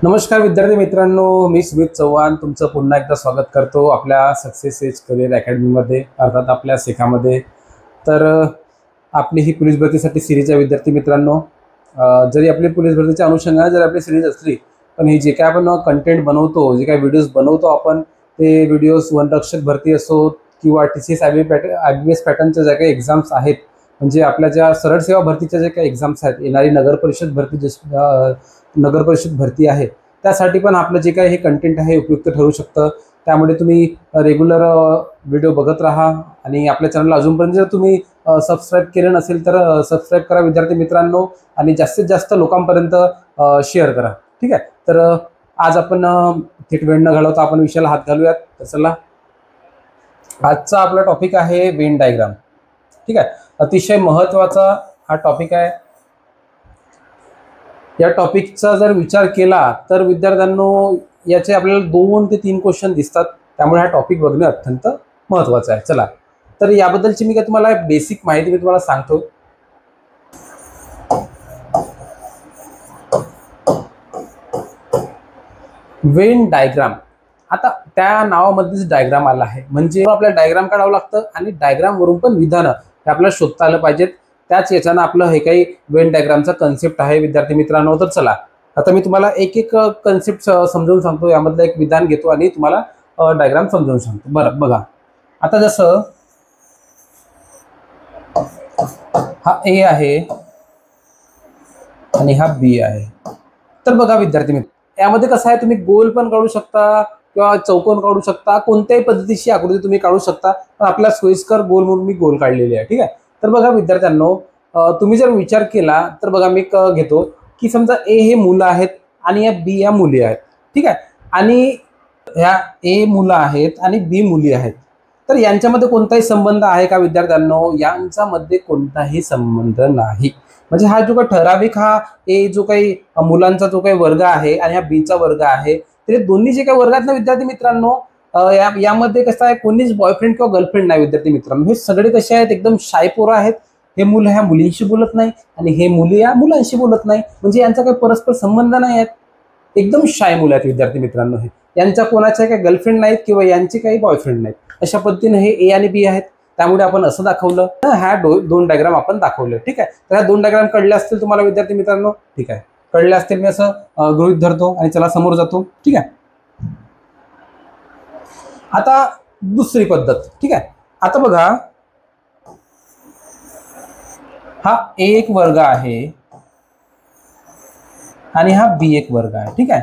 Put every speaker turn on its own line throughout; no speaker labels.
नमस्कार विद्यार्थी मित्रांनो, मी सुमित चव्हाण तुमचं पुन्हा एकदा स्वागत करतो आपल्या सक्सेस एज करिअर अकॅडमीमध्ये, अर्थात आपल्या शिखामध्ये। तर आपली ही पोलीस भरतीसाठी सिरीज आहे विद्यार्थी मित्रांनो। जरी आपली पोलीस भरतीच्या अनुषंगाने जर आपली सिरीज असली, पण ही जे काय आपण कंटेंट बनवतो, जे काय व्हिडिओज बनवतो आपण, ते व्हिडिओज वनरक्षक भरती असो किंवा TCS IBS पॅटर्नच्या ज्या काही एक्झाम्स आहेत, म्हणजे आपल्या ज्या सरळ सेवा भरतीच्या ज्या काही एक्झाम्स आहेत, येणारी नगर परिषद भरती आहे, त्यासाठी पण आपलं जे काही हे कंटेंट आहे उपयुक्त ठरू शकतं। त्यामुळे तुम्ही रेग्युलर व्हिडिओ बघत राहा आणि आपल्या चॅनलला अजूनपर्यंत जर तुम्ही सबस्क्राईब केलं नसेल तर सबस्क्राईब करा विद्यार्थी मित्रांनो, आणि जास्तीत जास्त लोकांपर्यंत शेअर करा। ठीक आहे, तर आज आपण थेट वेळ न घालवता आपण विषयाला हात घालूयात। तर चला, आजचा आपला टॉपिक आहे वेन डायग्राम। ठीक आहे, अतिशय महत्त्वाचा हा टॉपिक आहे। या टॉपिकचा जर विचार केला तर विद्यार्थ्यांनो याचे आपल्याला 2 ते 3 क्वेश्चन दिसतात, त्यामुळे हा टॉपिक बघणे अत्यंत महत्त्वाचा आहे। चला, तर याबद्दलची मी तुम्हाला बेसिक माहिती मी तुम्हाला सांगतो। वेन डायग्राम, आता त्या नावामध्येच डायग्राम आला आहे, म्हणजे आपल्याला डायग्राम काढावं लागतं आणि डायग्राम वरून पण विधानं हे आपल्याला शोधता आलं पाहिजेत। त्याच याच्यानं आपलं हे काही वेन डायग्रामचा कन्सेप्ट आहे विद्यार्थी मित्रांनो। तर चला, आता मी तुम्हाला एक एक कन्सेप्ट समजावून सांगतो, यामधलं एक विधान घेतो आणि तुम्हाला डायग्राम समजावून सांगतो। बरं बघा, आता जसं हा A आहे आणि हा B आहे, तर बघा विद्यार्थी मित्र, यामध्ये कसं आहे, तुम्ही गोल पण काढू शकता किंवा चौकोन काढू शकता, कोणत्याही पद्धतीची आकृती तुम्ही काढू शकता, पण आपल्या सोयीस्कर गोल म्हणून मी गोल काढलेली आहे। ठीक आहे, तर बघा विद्यार्थ्यांनो, तुम्ही जर विचार केला तर बघा मी घेतो की समजा A हे मुलं आहेत आणि या B या मुली आहेत। ठीक आहे, आणि ह्या A मुलं आहेत आणि B मुली आहेत, तर यांच्यामध्ये कोणताही संबंध आहे का विद्यार्थ्यांनो? यांच्यामध्ये कोणताही संबंध नाही। म्हणजे हा जो काही ठराविक हा A जो काही मुलांचा जो काही वर्ग आहे आणि हा B चा वर्ग आहे, तर दोन्ही जे काही वर्ग आहेत ना विद्यार्थी मित्रांनो, यामध्ये कसं आहे, कोणीच बॉयफ्रेंड किंवा गर्लफ्रेंड नाही विद्यार्थी मित्रांनो। हे सगळे कसे आहेत, एकदम शाय पोरं आहेत। हे मुलं ह्या मुलींशी बोलत नाही आणि हे मुली या मुलांशी बोलत नाही, म्हणजे यांचा काही परस्पर संबंध नाही आहेत। एकदम शाय मुलं आहेत विद्यार्थी मित्रांनो हे, यांच्या कोणाच्या काही गर्लफ्रेंड नाहीत किंवा यांचे काही बॉयफ्रेंड नाहीत। अशा पद्धतीने हे A आणि B आहेत, त्यामुळे आपण असं दाखवलं। ह्या 2 डायग्राम आपण दाखवले। ठीक आहे, तर ह्या 2 डायग्राम कळले असतील तुम्हाला विद्यार्थी मित्रांनो? ठीक आहे, कळले असतील मी असं गृहीत धरतो आणि चला समोर जातो। ठीक आहे, आता दुसरी पद्धत। ठीक आहे, आता बघा, हा A एक वर्ग आहे आणि हा B एक वर्ग आहे। ठीक आहे,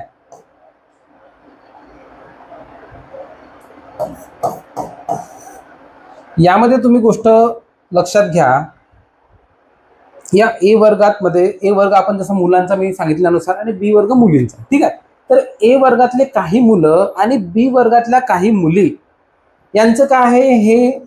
यामध्ये तुम्ही गोष्ट लक्षात घ्या, या A वर्गामध्ये A वर्ग आपण जसं मुलांचा मी सांगितल्यानुसार आणि B वर्ग मुलींचा। ठीक आहे, तर A वर्गातले काही मुलं आणि B वर्गातल्या काही मुली यांचं काय आहे, हे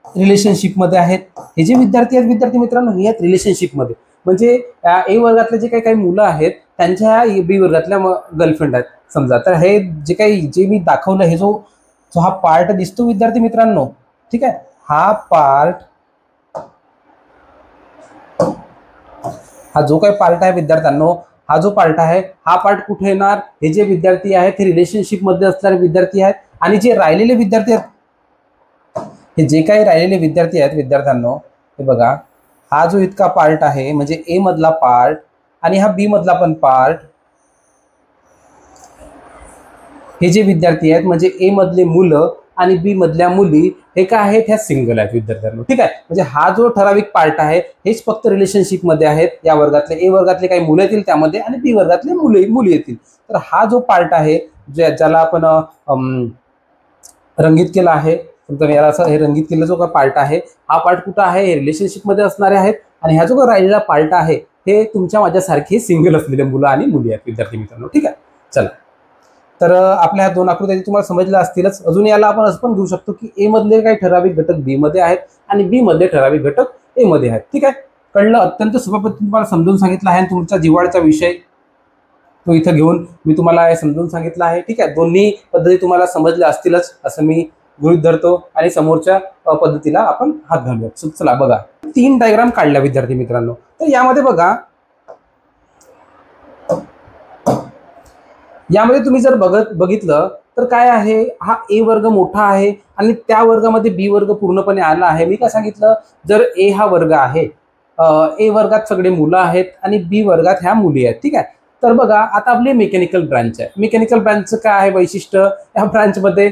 रिलेशनशिपमध्ये आहेत। हे जे विद्यार्थी आहेत विद्यार्थी मित्रांनो, हे आहेत रिलेशनशिपमध्ये, म्हणजे A वर्गातले जे काही मुलं आहेत त्यांच्या B वर्गातल्या गर्लफ्रेंड आहेत समजा। तर हे जे मी दाखवलं, हे जो हा पार्ट दिसतो विद्यार्थी मित्रांनो, ठीक आहे, हा जो काही पार्ट आहे विद्यार्थ्यांनो, हा जो पार्ट आहे, हा पार्ट कुठे येणार? हे जे विद्यार्थी आहेत हे रिलेशनशिप मध्ये असणारे विद्यार्थी आहेत, आणि जे राहिलेले विद्यार्थी आहेत, हे जे काही राहिलेले विद्यार्थी आहेत विद्यार्थ्यांनो, हे बघा, हा जो इतका पार्ट आहे म्हणजे A मधला पार्ट आणि हा B मधला पण पार्ट, हे जे विद्यार्थी आहेत म्हणजे A मधले मुलं आणि B मधल्या मुली, हे काय आहेत, ह्या सिंगल आहेत विद्यार्थ्यांनो। ठीक आहे, म्हणजे हा जो ठराविक पार्ट आहे हेच फक्त रिलेशनशिप मध्ये आहेत। या वर्गातले A वर्गातले काही मुलं येतील त्यामध्ये आणि B वर्गातले मुली येतील। तर हा जो पार्ट आहे ज्याला आपण रंगीत केला आहे, याला असं हे रंगीत केलेला जो काही पार्ट आहे, हा पार्ट कुठं आहे, हे रिलेशनशिप मध्ये असणारे आहेत, आणि हा जो काही राहिलेला पार्ट आहे हे तुमच्या माझ्यासारखे सिंगल असलेले मुलं आणि मुली आहेत विद्यार्थी मित्रांनो। ठीक आहे, चला, तर आपल्या ह्या 2 आकृत्या तुम्हाला समजल्या असतीलच। अजून याला आपण असं पण घेऊ शकतो की A मधले काही ठराविक घटक B मध्ये आहेत आणि B मधले ठराविक घटक A मध्ये आहेत। ठीक आहे, कळलं? अत्यंत सोप्या पद्धतीने तुम्हाला समजून सांगितलं आहे, तुमचा जिव्हाळ्याचा विषय तो इथं घेऊन मी तुम्हाला हे समजून सांगितलं आहे। ठीक आहे, दोन्ही पद्धती तुम्हाला समजल्या असतीलच असं मी गृहीत धरतो, आणि समोरच्या पद्धतीला आपण हात घालूया। चला बघा, 3 डायग्राम काढल्या विद्यार्थी मित्रांनो। तर यामध्ये बघा, यामध्ये तुम्ही जर बघितलं तर काय आहे, हा ए वर्ग मोठा आहे आणि त्या वर्गामध्ये बी वर्ग पूर्णपणे आला आहे. मी काय सांगितलं, जर ए हा वर्ग आहे, ए वर्गात सगळे मुलं आहेत आणि बी वर्गात ह्या मुली आहेत. ठीक आहे. तर बघा आता आपली मेकॅनिकल ब्रांच आहे. मेकॅनिकल ब्रांचचं काय आहे वैशिष्ट्य, या ब्रांचमध्ये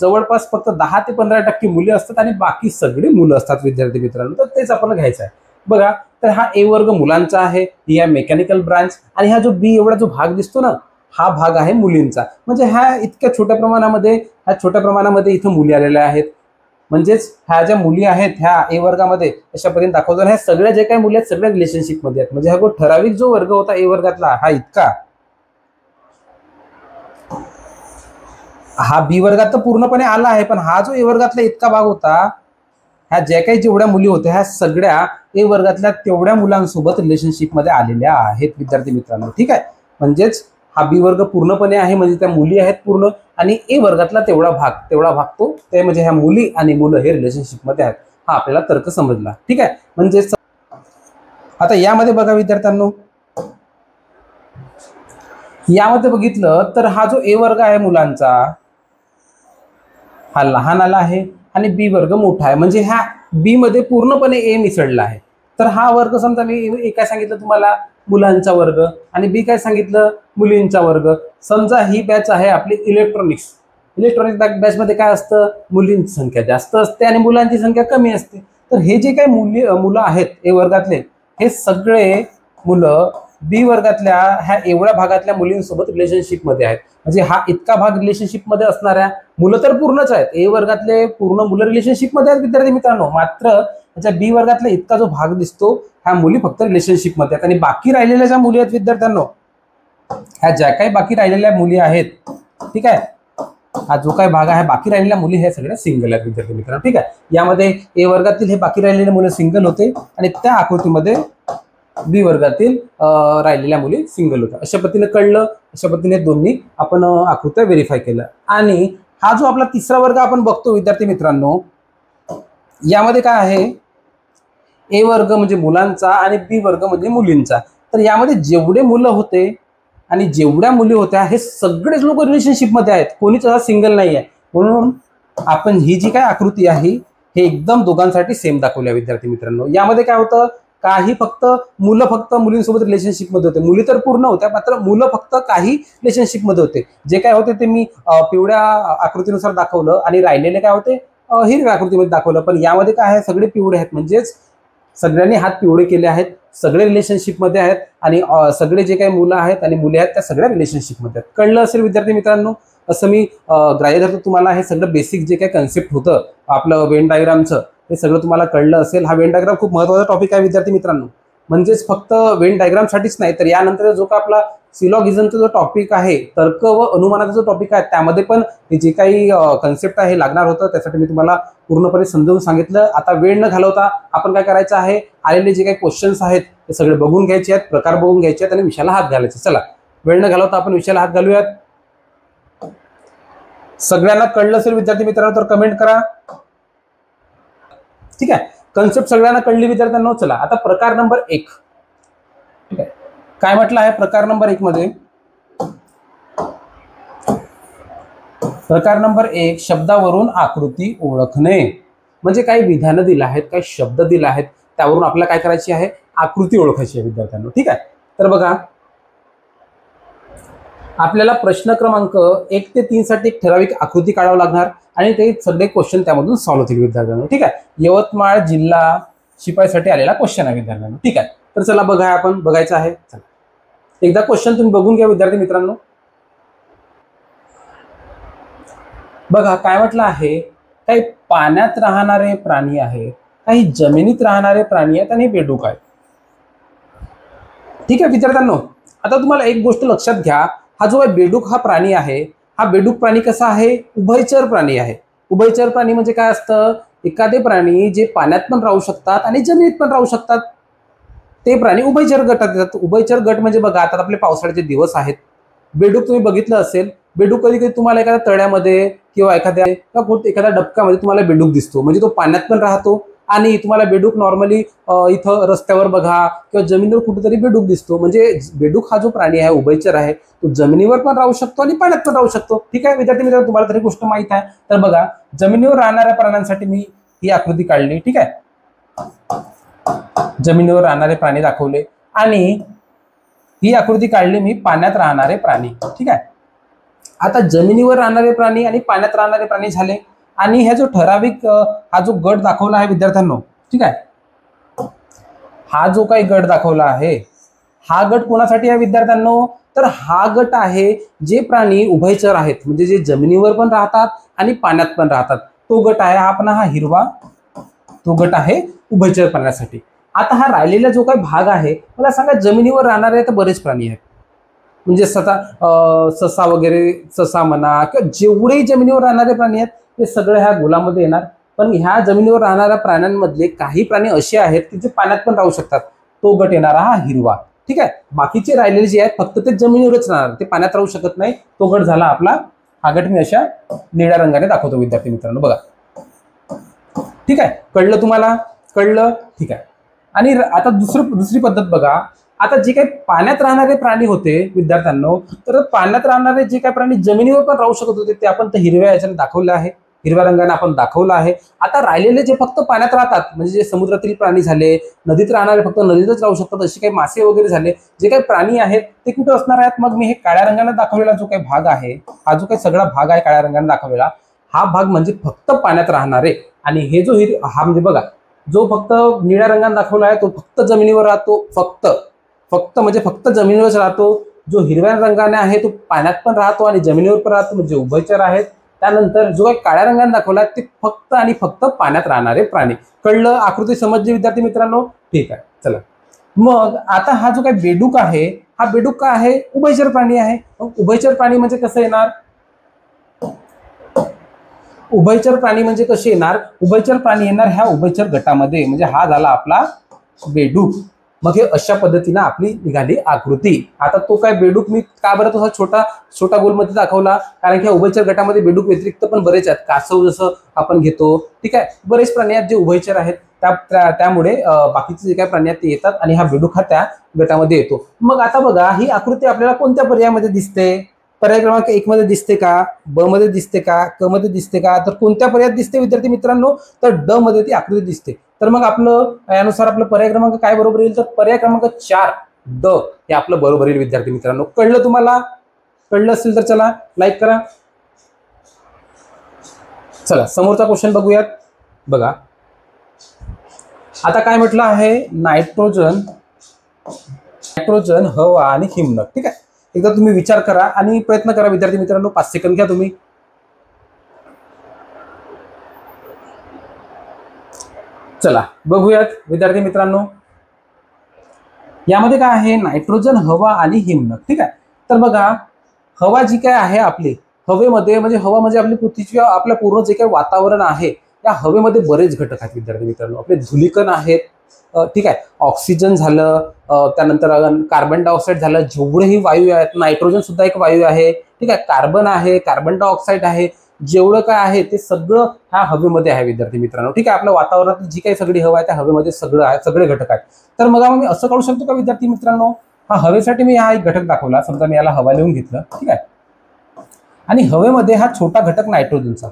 जवळपास फक्त 10 ते 15% मुली असतात आणि बाकी सगळे मुलं असतात विद्यार्थी मित्रांनो. तर तेच आपल्याला घ्यायचं आहे. बघा, तर हा ए वर्ग मुलांचा आहे, ही आहे मेकॅनिकल ब्रांच, आणि हा जो बी एवढा जो भाग दिसतो ना, हा भाग आहे मुलींचा. म्हणजे ह्या इतक्या छोट्या प्रमाणामध्ये इथं मुली आलेल्या आहेत. म्हणजेच ह्या ज्या मुली आहेत ह्या ए वर्गामध्ये अशा पर्यंत दाखवतो, ह्या सगळ्या जे काही मुली आहेत सगळ्या रिलेशनशिप मध्ये आहेत. म्हणजे हा ठराविक जो वर्ग होता ए वर्गातला, हा इतका, हा बी वर्गात तर पूर्णपणे आला आहे, पण हा जो ए वर्गातला इतका भाग होता, ह्या ज्या काही जेवढ्या मुली होत्या ह्या सगळ्या ए वर्गातल्या तेवढ्या मुलांसोबत रिलेशनशिप मध्ये आलेल्या आहेत विद्यार्थी मित्रांनो. ठीक आहे. म्हणजेच हा बी वर्ग पूर्णपणे आहे, म्हणजे त्या मुली आहेत पूर्ण, आणि ए वर्गातला तेवढा भाग तो ते म्हणजे ह्या मुली आणि मुलं हे रिलेशनशिप मध्ये आहेत. हा आपल्याला तर्क समजला. ठीक आहे. म्हणजेच आता यामध्ये बघा विद्यार्थ्यांनो, यामध्ये बघितलं तर हा जो ए वर्ग आहे मुलांचा, हा लहान आला आहे आणि बी वर्ग मोठा आहे. म्हणजे ह्या बी मध्ये पूर्णपणे ए मिसळला आहे. तर हा वर्ग समजा मी ए काय सांगितलं तुम्हाला, मुलांचा वर्ग, आणि बी काय सांगितलं, मुलींचा वर्ग. समजा ही बॅच आहे आपली इलेक्ट्रॉनिक्स बॅच मध्ये काय असतं, मुलींची संख्या जास्त असते आणि मुलांची संख्या कमी असते. तर हे जे काही मुलं आहेत ए वर्गातले, हे सगळे मुलं बी वर्गातल्या ह्या एवढ्या भागातल्या मुलींसोबत रिलेशनशिप मध्ये आहेत. म्हणजे हा इतका भाग रिलेशनशिप मध्ये असणाऱ्या मुलं तर पूर्णच आहेत, ए वर्गातले पूर्ण मुलं रिलेशनशिप मध्ये आहेत विद्यार्थी मित्रांनो. मात्र त्याच्या बी वर्गातला इतका जो भाग दिसतो ह्या मुली फक्त रिलेशनशिप मध्ये आहेत. आणि बाकी राहिलेल्या ज्या मुली आहेत विद्यार्थ्यांनो, ह्या ज्या काही बाकी राहिलेल्या मुली आहेत, ठीक आहे, हा जो काही भाग आहे बाकी राहिलेल्या मुली ह्या सगळ्या सिंगल आहेत विद्यार्थी मित्रांनो. ठीक आहे. यामध्ये ए वर्गातील हे बाकी राहिलेले मुलं सिंगल होते आणि त्या आकृतीमध्ये बी वर्गातील राहिलेल्या मुली सिंगल होत्या. अशा पद्धतीने कळलं. अशा पद्धतीने दोन्ही आपण आकृत्या व्हेरीफाय केलं. आणि हा जो आपला तिसरा वर्ग आपण बघतो विद्यार्थी मित्रांनो, यामध्ये काय आहे, ए वर्ग म्हणजे मुलांचा आणि बी वर्ग म्हणजे मुलींचा. तर यामध्ये जेवढे मुलं होते आणि जेवढ्या मुली होत्या हे सगळेच लोक रिलेशनशिप मध्ये आहेत, कोणीच असा सिंगल नाही आहे. म्हणून आपण ही जी काय आकृती आहे हे एकदम दोघांसाठी सेम दाखवल्या विद्यार्थी मित्रांनो. यामध्ये काय होतं, काही फक्त मुलींसोबत रिलेशनशिप मध्ये होते, मुली तर पूर्ण होत्या, मात्र मुलं फक्त काही रिलेशनशिप मध्ये होते. जे काय होते ते मी पिवळ्या आकृतीनुसार दाखवलं आणि राहिलेले काय होते हिरव्या आकृतीमध्ये दाखवलं. पण यामध्ये काय आहे, सगळे पिवळे आहेत, म्हणजेच सगळ्यांनी हात पिवळे केले आहेत, सगळे रिलेशनशिप मध्ये आहेत आणि सगळे जे काही मुलं आहेत आणि मुली आहेत त्या सगळ्या रिलेशनशिप मध्ये आहेत. कळलं असेल विद्यार्थी मित्रांनो. असं मी ग्राह्य धरतो तुम्हाला हे सगळं बेसिक जे काही कन्सेप्ट होतं आपलं वेन डायग्रामचं, हे सगळं तुम्हाला कळलं असेल. हा वेन डायग्राम खूप महत्त्वाचा टॉपिक आहे विद्यार्थी मित्रांनो. म्हणजेच फक्त वेन डायग्रामसाठीच नाही, तर यानंतर जो का आपला सिलॉगिझमचा जो टॉपिक आहे, तर्क व अनुमानाचा जो टॉपिक आहे, त्यामध्ये पण जे काही कन्सेप्ट आहे लागणार होतं, त्यासाठी मी तुम्हाला पूर्णपणे समजावून सांगितलं. आता वेळ न घालवता आपण काय करायचं आहे, आलेले जे काही क्वेश्चन्स आहेत ते सगळे बघून घ्यायचे आहेत, प्रकार बघून घ्यायचे आहेत आणि विषयाला हात घालायचे. चला, वेळ न घालवता आपण विषयाला हात घालूयात. सगळ्यांना कळलं असेल विद्यार्थी मित्रांनो तर कमेंट करा. ठीक आहे. कन्सेप्ट सगळ्यांना कळली विद्यार्थ्यांनो. चला आता प्रकार नंबर 1. ठीक आहे. काय म्हटलं आहे प्रकार नंबर 1 मध्ये, प्रकार नंबर 1 शब्दावरून आकृती ओळखणे. म्हणजे काही विधानं दिलं आहेत, काही शब्द दिले आहेत, त्यावरून आपल्याला काय करायची आहे, आकृती ओळखायची आहे विद्यार्थ्यांनो. ठीक आहे. तर बघा, आपल्याला प्रश्न क्रमांक 1 ते 3 साठी एक ठराविक आकृती काढावं लागणार आणि ते सगळे क्वेश्चन त्यामधून सॉल्व्ह होतील विद्यार्थ्यांनो. ठीक आहे. यवतमाळ जिल्हा शिपाईसाठी आलेला क्वेश्चन आहे विद्यार्थ्यांनो. ठीक आहे. तर चला बघा, आपण बघायचं आहे. चला एकदा क्वेश्चन तुम्ही बघून घ्या विद्यार्थी मित्रांनो. बघा काय म्हटलं आहे, काही पाण्यात राहणारे प्राणी आहे, काही जमिनीत राहणारे प्राणी आहेत आणि बेडूक आहेत. ठीक आहे विद्यार्थ्यांनो. आता तुम्हाला एक गोष्ट लक्षात घ्या, हा जो बेडूक हा प्राणी आहे, हा बेडूक प्राणी कसा आहे, उभयचर प्राणी आहे. उभयचर प्राणी म्हणजे काय असतं, एखादे प्राणी जे पाण्यात पण राहू शकतात आणि जमिनीत पण राहू शकतात, ते प्राणी उभयचर गटात येतात. उभयचर गट म्हणजे बघा, आता आपले पावसाळ्याचे दिवस आहेत, बेडूक तुम्ही बघितलं असेल, बेडूक कधी कधी तुम्हाला एखाद्या तळ्यामध्ये किंवा एखाद्या डबकामध्ये तुम्हाला बेडूक दिसतो. म्हणजे तो पाण्यात पण राहतो आणि तुम्हाला बेडूक नॉर्मली इथं रस्त्यावर बघा किंवा जमिनीवर कुठेतरी बेडूक दिसतो, म्हणजे बेडूक हा जो प्राणी आहे उभयचर आहे, तो जमिनीवर पण राहू शकतो आणि पाण्यात पण राहू शकतो. ठीक आहे विद्यार्थी मित्रांनो, तुम्हाला तरी गोष्ट माहित आहे. तर बघा, जमिनीवर राहणाऱ्या प्राण्यांसाठी मी ही आकृती काढली. ठीक आहे, जमिनीवर राहणारे प्राणी दाखवले आणि ही आकृती काढली मी पाण्यात राहणारे प्राणी. ठीक आहे, आता जमिनीवर राहणारे प्राणी आणि पाण्यात राहणारे प्राणी झाले. आणि ह्या जो ठराविक हा जो गट दाखवला आहे विद्यार्थ्यांनो, ठीक आहे, हा जो काही गट दाखवला आहे, हा गट कोणासाठी आहे विद्यार्थ्यांनो? तर हा गट आहे जे प्राणी उभयचर आहेत, म्हणजे जे जमिनीवर पण राहतात आणि पाण्यात पण राहतात, तो गट आहे. हा हिरवा, तो गट आहे उभयचर प्राण्यासाठी. आता हा राहिलेला जो काही भाग आहे, मला सांगा, जमिनीवर राहणारे तर बरेच प्राणी आहेत, म्हणजे ससा वगैरे, ससा म्हणा किंवा जेवढे जमिनीवर राहणारे प्राणी आहेत ते सगळे ह्या गोलामध्ये येणार. पण ह्या जमिनीवर राहणाऱ्या प्राण्यांमधले काही प्राणी असे आहेत की जे पाण्यात पण राहू शकतात, तो गट येणारा हा हिरवा. ठीक आहे, बाकीचे राहिलेले जे आहेत फक्त ते जमिनीवरच राहणार, ते पाण्यात राहू शकत नाही, तो गट झाला आपला हा गट. मी अशा निळ्या रंगाने दाखवतो विद्यार्थी मित्रांनो, बघा. ठीक आहे, कळलं तुम्हाला? कळलं? ठीक आहे. आणि आता दुसरी पद्धत बघा. आता जे काही पाण्यात राहणारे प्राणी होते विद्यार्थ्यांनो, तर पाण्यात राहणारे जे काही प्राणी जमिनीवर पण राहू शकत होते ते आपण हिरव्या याच्याने दाखवलं आहे, हिरव्या रंगाने आपण दाखवलं आहे. आता राहिलेले जे फक्त पाण्यात राहतात, म्हणजे जे समुद्रातील प्राणी झाले, नदीत राहणारे फक्त नदीतच राहू शकतात असे काही मासे वगैरे झाले, जे काही प्राणी आहेत ते कुठे असणार आहेत? मग मी हे काळ्या रंगाने दाखवलेला जो काही भाग आहे, हा जो काही सगळा भाग आहे काळ्या रंगाने दाखवलेला, हा भाग म्हणजे फक्त पाण्यात राहणारे. आणि हे जो हा म्हणजे बघा, जो फक्त निळ्या रंगाने दाखवला आहे तो फक्त जमिनीवर राहतो, फक्त म्हणजे फक्त जमिनीवरच राहतो. जो हिरव्या रंगाने आहे तो पाण्यात पण राहतो आणि जमिनीवर पण राहतो, म्हणजे उभयचर आहेत. त्यानंतर जो काही काळ्या रंगाने दाखवला ते फक्त आणि फक्त पाण्यात राहणारे प्राणी. कळलं? आकृती समजली विद्यार्थी मित्रांनो? ठीक आहे, चला. मग आता हा जो काही बेडूक आहे, हा बेडूक काय आहे? उभयचर प्राणी आहे. उभयचर प्राणी म्हणजे कसं येणार? उभयचर प्राणी म्हणजे कसे येणार? उभयचर प्राणी येणार ह्या उभयचर गटामध्ये, म्हणजे हा झाला आपला बेडूक. मग हे अशा पद्धतीने आपली निघाली आकृती. आता तो काय बेडूक मी का बरं तसा छोटा गोलमध्ये दाखवला? कारण की उभयचर गटामध्ये बेडूक व्यतिरिक्त पण बरेच आहेत, कासव जसं आपण घेतो. ठीक आहे, बरेच प्राणी आहेत जे उभयचर आहेत, त्यामुळे बाकीचे जे काही प्राणी आहेत ते येतात आणि हा बेडूक हा त्या गटामध्ये येतो. मग आता बघा, ही आकृती आपल्याला कोणत्या पर्यायामध्ये दिसते? पर्याय क्रमांक 1 मध्ये दिसते का? ब मध्ये दिसते का? क मध्ये दिसते का? तर कोणत्या पर्यायात दिसते विद्यार्थी मित्रांनो? तर ड मध्ये ती आकृती दिसते. तर मग आपलं यानुसार आपलं पर्याय क्रमांक काय बरोबर येईल? तर पर्याय क्रमांक 4 ड हे आपलं बरोबर येईल विद्यार्थी मित्रांनो. कळलं तुम्हाला? कळलं असेल तर चला लाईक करा. चला समोरचा क्वेश्चन बघूयात. बघा, आता काय म्हटलं आहे? नायट्रोजन, हवा आणि हिमनग. ठीक आहे, एकदा तुम्ही विचार करा आणि प्रयत्न करा विद्यार्थी मित्रांनो. 5 सेकंद घ्या तुम्ही. चला बघूयात विद्यार्थी मित्रांनो, यामध्ये काय आहे? नायट्रोजन, हवा आणि हिमनग. ठीक आहे, तर बघा, हवा जी काय आहे आपली, हवेमध्ये म्हणजे हवा म्हणजे आपली पृथ्वीची, आपल्या पूर्ण जे काही वातावरण आहे त्या हवेमध्ये बरेच घटक आहेत विद्यार्थी मित्रांनो. आपले धुलीकण आहेत, ठीक आहे, ऑक्सिजन झालं, त्यानंतर कार्बन डायऑक्साईड झालं, जेवढेही वायू आहेत, नायट्रोजन सुद्धा एक वायू आहे. ठीक आहे, कार्बन आहे, कार्बन डायऑक्साईड आहे, जेवढं काय आहे ते सगळं ह्या हवेमध्ये आहे विद्यार्थी मित्रांनो. ठीक आहे, आपल्या वातावरणात जी काही सगळी हवा आहे त्या हवेमध्ये सगळं आहे, सगळे घटक आहेत. तर मग मी असं करू शकतो का विद्यार्थी मित्रांनो? हा हवेसाठी मी हा एक घटक दाखवला, समजा मी याला हवा लिहून घेतलं. ठीक आहे, आणि हवेमध्ये हा छोटा घटक नायट्रोजनचा.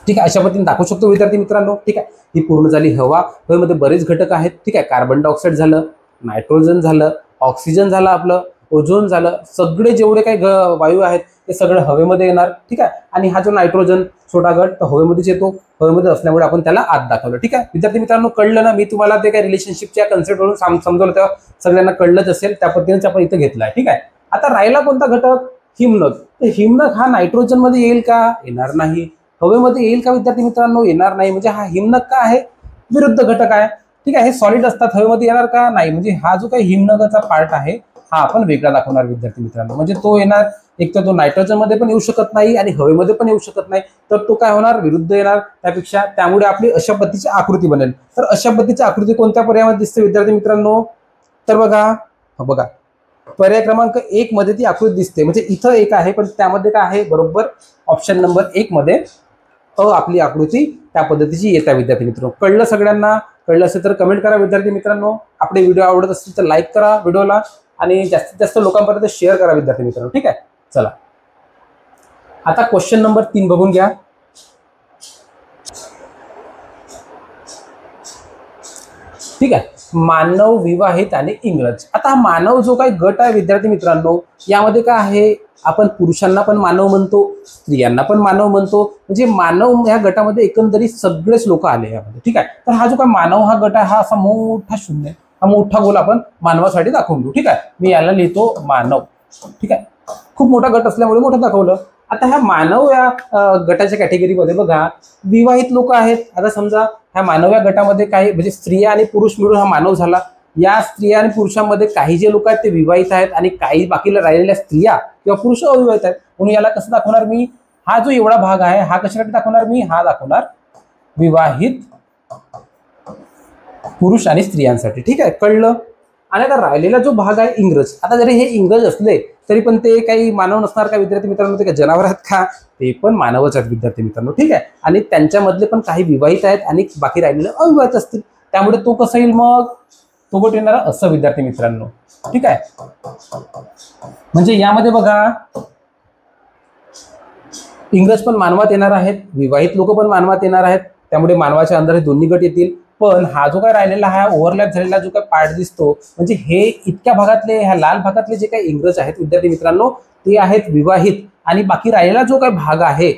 ठीक आहे, अशा पद्धतीने दाखवू शकतो विद्यार्थी मित्रांनो. ठीक आहे, ही पूर्ण झाली हवा. हवेमध्ये बरेच घटक आहेत. ठीक आहे, कार्बन डायऑक्साईड झालं, नायट्रोजन झालं, ऑक्सिजन झालं, आपलं ओझोन झालं, सगळे जेवढे काही वायू आहेत ते सगळं हवेमध्ये येणार. ठीक आहे, आणि हा जो नायट्रोजन छोटा गट तो हवेमध्येच येतो, हवेमध्ये असल्यामुळे आपण त्याला आत दाखवलं. ठीक आहे विद्यार्थी मित्रांनो, कळलं ना? मी तुम्हाला ते काही रिलेशनशिपच्या कन्सेप्टवरून समजवलं तेव्हा सगळ्यांना कळलंच असेल, त्या पद्धतीनेच आपण इथं घेतलाय. ठीक आहे, आता राहिला कोणता घटक? हिमनग. तर हिमनग हा नायट्रोजन मध्ये येईल का? येणार नाही. हवेमध्ये येईल का विद्यार्थी मित्रांनो? येणार नाही. म्हणजे हा हिमनग का आहे? विरुद्ध घटक आहे. ठीक आहे, हे सॉलिड असतात, हवेमध्ये येणार का? नाही. म्हणजे हा जो काही हिमनगाचा पार्ट आहे हा आपण वेगळा दाखवणार विद्यार्थी मित्रांनो. म्हणजे तो येणार, एक तर तो नायट्रोजन मध्ये पण येऊ शकत नाही आणि हवेमध्ये पण येऊ शकत नाही, तर तो काय होणार? विरुद्ध येणार त्यापेक्षा. त्यामुळे आपली अशा पद्धतीची आकृती बनेल. तर अशा पद्धतीची आकृती कोणत्या पर्यायामध्ये दिसते विद्यार्थी मित्रांनो? तर बघा पर्याय क्रमांक 1 मध्ये ती आकृती दिसते. म्हणजे इथं एक आहे पण त्यामध्ये काय आहे? बरोबर ऑप्शन नंबर 1 मध्ये आपली आकृती त्या पद्धतीची येत्या विद्यार्थी मित्रांनो. कळलं सगळ्यांना? कळलं असेल तर कमेंट करा विद्यार्थी मित्रांनो. आपले व्हिडिओ आवडत असतील तर लाईक करा व्हिडिओला आणि जास्तीत जास्त लोकांपर्यंत शेअर करा विद्यार्थी मित्रांनो. ठीक आहे, चला आता क्वेश्चन नंबर 3 बघून घ्या. ठीक आहे, मानव, विवाहित आणि इंग्रज. आता हा मानव जो काही गट आहे विद्यार्थी मित्रांनो, यामध्ये काय आहे, आपण पुरुषांना पण मानव म्हणतो, स्त्रियांना पण मानव म्हणतो. म्हणजे मानव या गटामध्ये एकंदरीत सगळेच लोक आले यामध्ये. ठीक आहे, तर हा जो काय मानव हा गट आहे हा असा मोठा शून्य, हा मोठा गोल आपण मानवासाठी दाखवून देऊ. ठीक आहे, मी याला लिहितो मानव. ठीक आहे, खूप मोठा गट असल्यामुळे मोठं दाखवलं. आता ह्या मानव या गटाच्या कॅटेगरीमध्ये बघा विवाहित लोक आहेत. आता समजा ह्या मानव या गटामध्ये काही म्हणजे स्त्रिया आणि पुरुष मिळून हा मानव झाला. या स्त्रिया आणि पुरुषांमध्ये काही जे लोक आहेत ते विवाहित आहेत आणि काही बाकीला राहिलेल्या स्त्रिया किंवा पुरुष अविवाहित आहेत. म्हणून याला कसं दाखवणार मी, हा जो एवढा भाग आहे हा कशासाठी दाखवणार मी, हा दाखवणार विवाहित पुरुष आणि स्त्रियांसाठी. ठीक आहे, कळलं? आणि आता राहिलेला जो भाग आहे इंग्रज, आता जरी हे इंग्रज असले तरी पण ते काही मानव नसणार का विद्यार्थी मित्रांनो, ते काही जनावर आहेत का, ते पण मानवच आहेत विद्यार्थी मित्रांनो. ठीक आहे, आणि त्यांच्यामधले पण काही विवाहित आहेत आणि बाकी राहिलेले अविवाहित असतील. त्यामुळे तो कसा येईल मग, तो गट येणार असं विद्यार्थी मित्रांनो. ठीक आहे, म्हणजे यामध्ये बघा इंग्रज पण मानवात येणार आहेत, विवाहित लोक पण मानवात येणार आहेत. त्यामुळे मानवाच्या अंदर हे दोन्ही गट येतील. पण हा जो काय राहिलेला हा ओव्हरलॅप झालेला जो काय पार्ट दिसतो, म्हणजे हे इतक्या भागातले, ह्या लाल भागातले जे काही इंग्रज आहेत विद्यार्थी मित्रांनो, ते आहेत विवाहित. आणि बाकी राहिलेला जो काही भाग आहे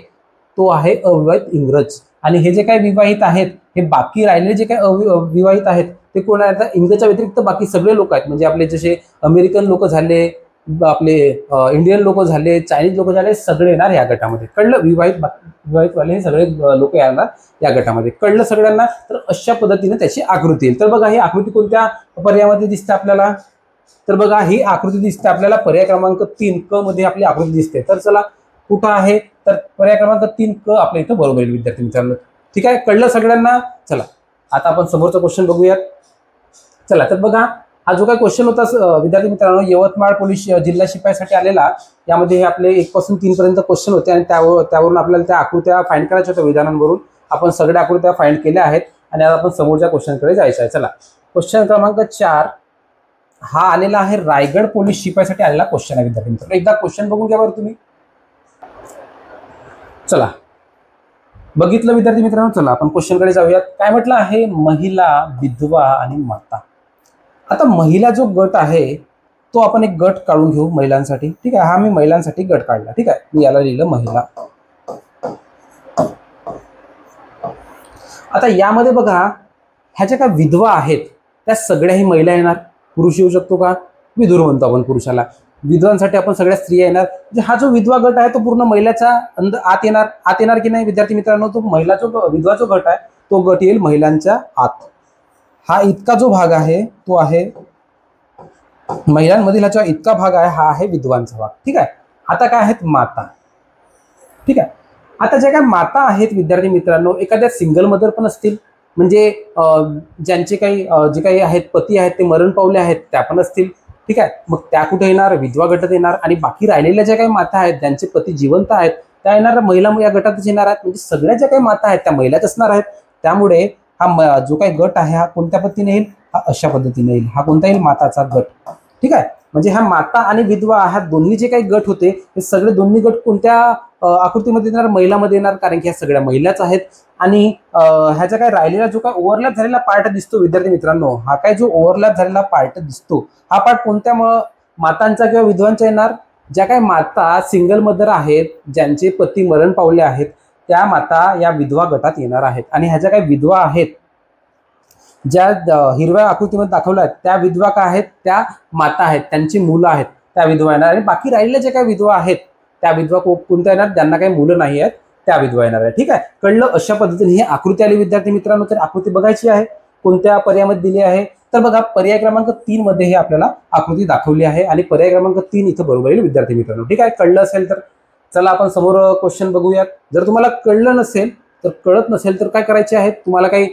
तो आहे अविवाहित इंग्रज. आणि हे जे काही विवाहित आहेत, हे बाकी राहिलेले जे काही अविवाहित आहेत ते कोण आहेत, इंग्रजच्या व्यतिरिक्त बाकी सगळे लोक आहेत. म्हणजे आपले जसे अमेरिकन लोक झाले, आपले इंडियन लोक झाले, चायनीज लोक झाले, सगळे येणार या गटामध्ये. कळलं? विवाहितवाले हे सगळे लोक येणार या गटामध्ये. कळलं सगळ्यांना? तर अशा पद्धतीने त्याची आकृती येईल. तर बघा ही आकृती कोणत्या पर्यायामध्ये दिसते आपल्याला, तर बघा ही आकृती दिसते आपल्याला पर्याय क्रमांक 3 क मध्ये आपली आकृती दिसते. तर चला कुठं आहे, तर पर्याय क्रमांक 3 क आपल्या इथं बरोबर येईल विद्यार्थी मित्रांनो. ठीक आहे, कळलं सगळ्यांना? चला आता आपण समोरचा क्वेश्चन बघूयात. चला तर बघा हा जो काही क्वेश्चन होता विद्यार्थी मित्रांनो, यवतमाळ पोलीस जिल्हा शिपाईसाठी आलेला, यामध्ये हे आपले 1 पासून 3 पर्यंत क्वेश्चन होते आणि त्यावरून आपल्याला त्या आकृत्या फाइंड करायच्या होत्या. विधानांवरून आपण सगळ्या आकृत्या फाइंड केल्या आहेत आणि आता आपण समोरच्या क्वेश्चनकडे जायचं आहे. चला क्वेश्चन क्रमांक 4 हा आलेला आहे रायगड पोलीस शिपाईसाठी आलेला क्वेश्चन आहे विद्यार्थी मित्रांनो. एकदा क्वेश्चन बघून घ्या बरं तुम्ही. चला बघितलं विद्यार्थी मित्रांनो, चला आपण क्वेश्चनकडे जाऊयात. काय म्हटलं आहे, महिला, विधवा आणि माता. आता महिला जो गट आहे तो आपण एक गट काढून घेऊ महिलांसाठी. ठीक आहे, हा मी महिलांसाठी गट काढला. ठीक आहे, मी याला लिहिलं महिला. आता यामध्ये बघा ह्या ज्या काय विधवा आहेत त्या सगळ्याही महिला येणार. पुरुष येऊ शकतो का, विधुर म्हणतो आपण पुरुषाला. विधवांसाठी आपण सगळ्या स्त्रिया येणार. म्हणजे हा जो विधवा गट आहे तो पूर्ण महिलाच्या आत येणार की नाही विद्यार्थी मित्रांनो, तो महिला जो विधवा जो गट आहे तो गट येईल महिलांच्या आत. हा इतका जो भाग आहे तो आहे महिलांमधील, हा जो इतका भाग आहे हा आहे विधवांचा भाग. ठीक आहे, आता काय आहेत माता. ठीक आहे, आता ज्या काय माता आहेत विद्यार्थी मित्रांनो, एखाद्या सिंगल मदर पण असतील, म्हणजे ज्यांचे काही जे काही आहेत पती आहेत ते मरण पावले आहेत त्या पण असतील. ठीक आहे, मग त्या कुठे येणार, विधवा गटात येणार. आणि बाकी राहिलेल्या ज्या काही माता आहेत ज्यांचे पती जिवंत आहेत त्या येणार महिला या गटातच येणार आहेत. म्हणजे सगळ्या ज्या काही माता आहेत त्या महिलाच असणार आहेत. त्यामुळे हा जो काही गट आहे हा कोणत्या पद्धतीने येईल, हा अशा पद्धतीने येईल. हा कोणता येईल, माताचा गट. ठीक आहे, म्हणजे हा माता आणि विधवा ह्या दोन्ही जे काही गट होते हे सगळे दोन्ही गट कोणत्या आकृतीमध्ये येणार, महिलामध्ये येणार, कारण की ह्या सगळ्या महिलाच आहेत. आणि ह्याचा काय राहिलेला जो काय ओव्हरलॅप झालेला पार्ट दिसतो विद्यार्थी मित्रांनो, हा काय जो ओव्हरलॅप झालेला पार्ट दिसतो हा पार्ट कोणत्या मातांचा किंवा विधवांचा येणार, ज्या काही माता सिंगल मदर आहेत ज्यांचे पती मरण पावले आहेत त्या माता या विधवा गटात येणार आहेत. आणि ह्या ज्या काही विधवा आहेत ज्या हिरव्या आकृतीमध्ये दाखवल्या आहेत त्या विधवा काय आहेत, त्या माता आहेत, त्यांची मुलं आहेत, त्या विधवा येणार. आणि बाकी राहिलेल्या ज्या काही विधवा आहेत त्या विधवा कोणत्या येणार, ज्यांना काही मुलं नाही आहेत त्या विधवा येणार आहे. ठीक आहे, कळलं? अशा पद्धतीने ही आकृती आली विद्यार्थी मित्रांनो. तर आकृती बघायची आहे कोणत्या पर्यायामध्ये दिली आहे, तर बघा पर्याय क्रमांक 3 मध्ये हे आपल्याला आकृती दाखवली आहे आणि पर्याय क्रमांक 3 इथं बरोबर येईल विद्यार्थी मित्रांनो. ठीक आहे, कळलं असेल तर चला आपण समोर क्वेश्चन बघूयात. जर तुम्हाला कळलं नसेल तर कळत नसेल तर काय करायचे आहे, तुम्हाला काही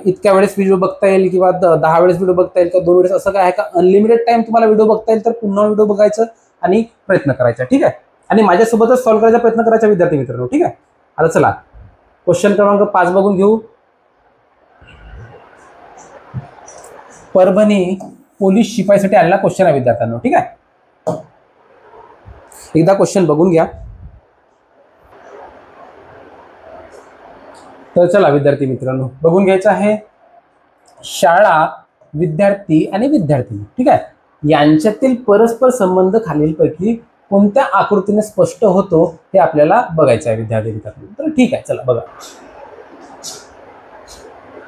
इतक्या वेळेस व्हिडिओ बघता येईल किंवा 10 वेळेस व्हिडिओ बघता येईल किंवा 2 वेळेस, असं काय आहे का अनलिमिटेड टाइम तुम्हाला व्हिडिओ बघता येईल, तर पुन्हा व्हिडिओ बघायचं आणि प्रयत्न करायचा. ठीक आहे, आणि माझ्यासोबतच सॉल्व्ह करायचा प्रयत्न करायचा विद्यार्थी मित्रांनो. ठीक आहे, आता चला क्वेश्चन क्रमांक 5 बघून घेऊ. परभणी पोलीस शिपाईसाठी आलेला क्वेश्चन आहे विद्यार्थ्यांनो. ठीक आहे, एकदा क्वेश्चन बघून घ्या. तर चला विद्यार्थी मित्रांनो बघून घ्यायचं आहे. शाळा, विद्यार्थी आणि विद्यार्थिनी, ठीक आहे, यांच्यातील परस्पर संबंध खालीलपैकी कोणत्या आकृतीने स्पष्ट होतो हे आपल्याला बघायचं आहे विद्यार्थी मित्रांनो. तर ठीक आहे, चला बघा.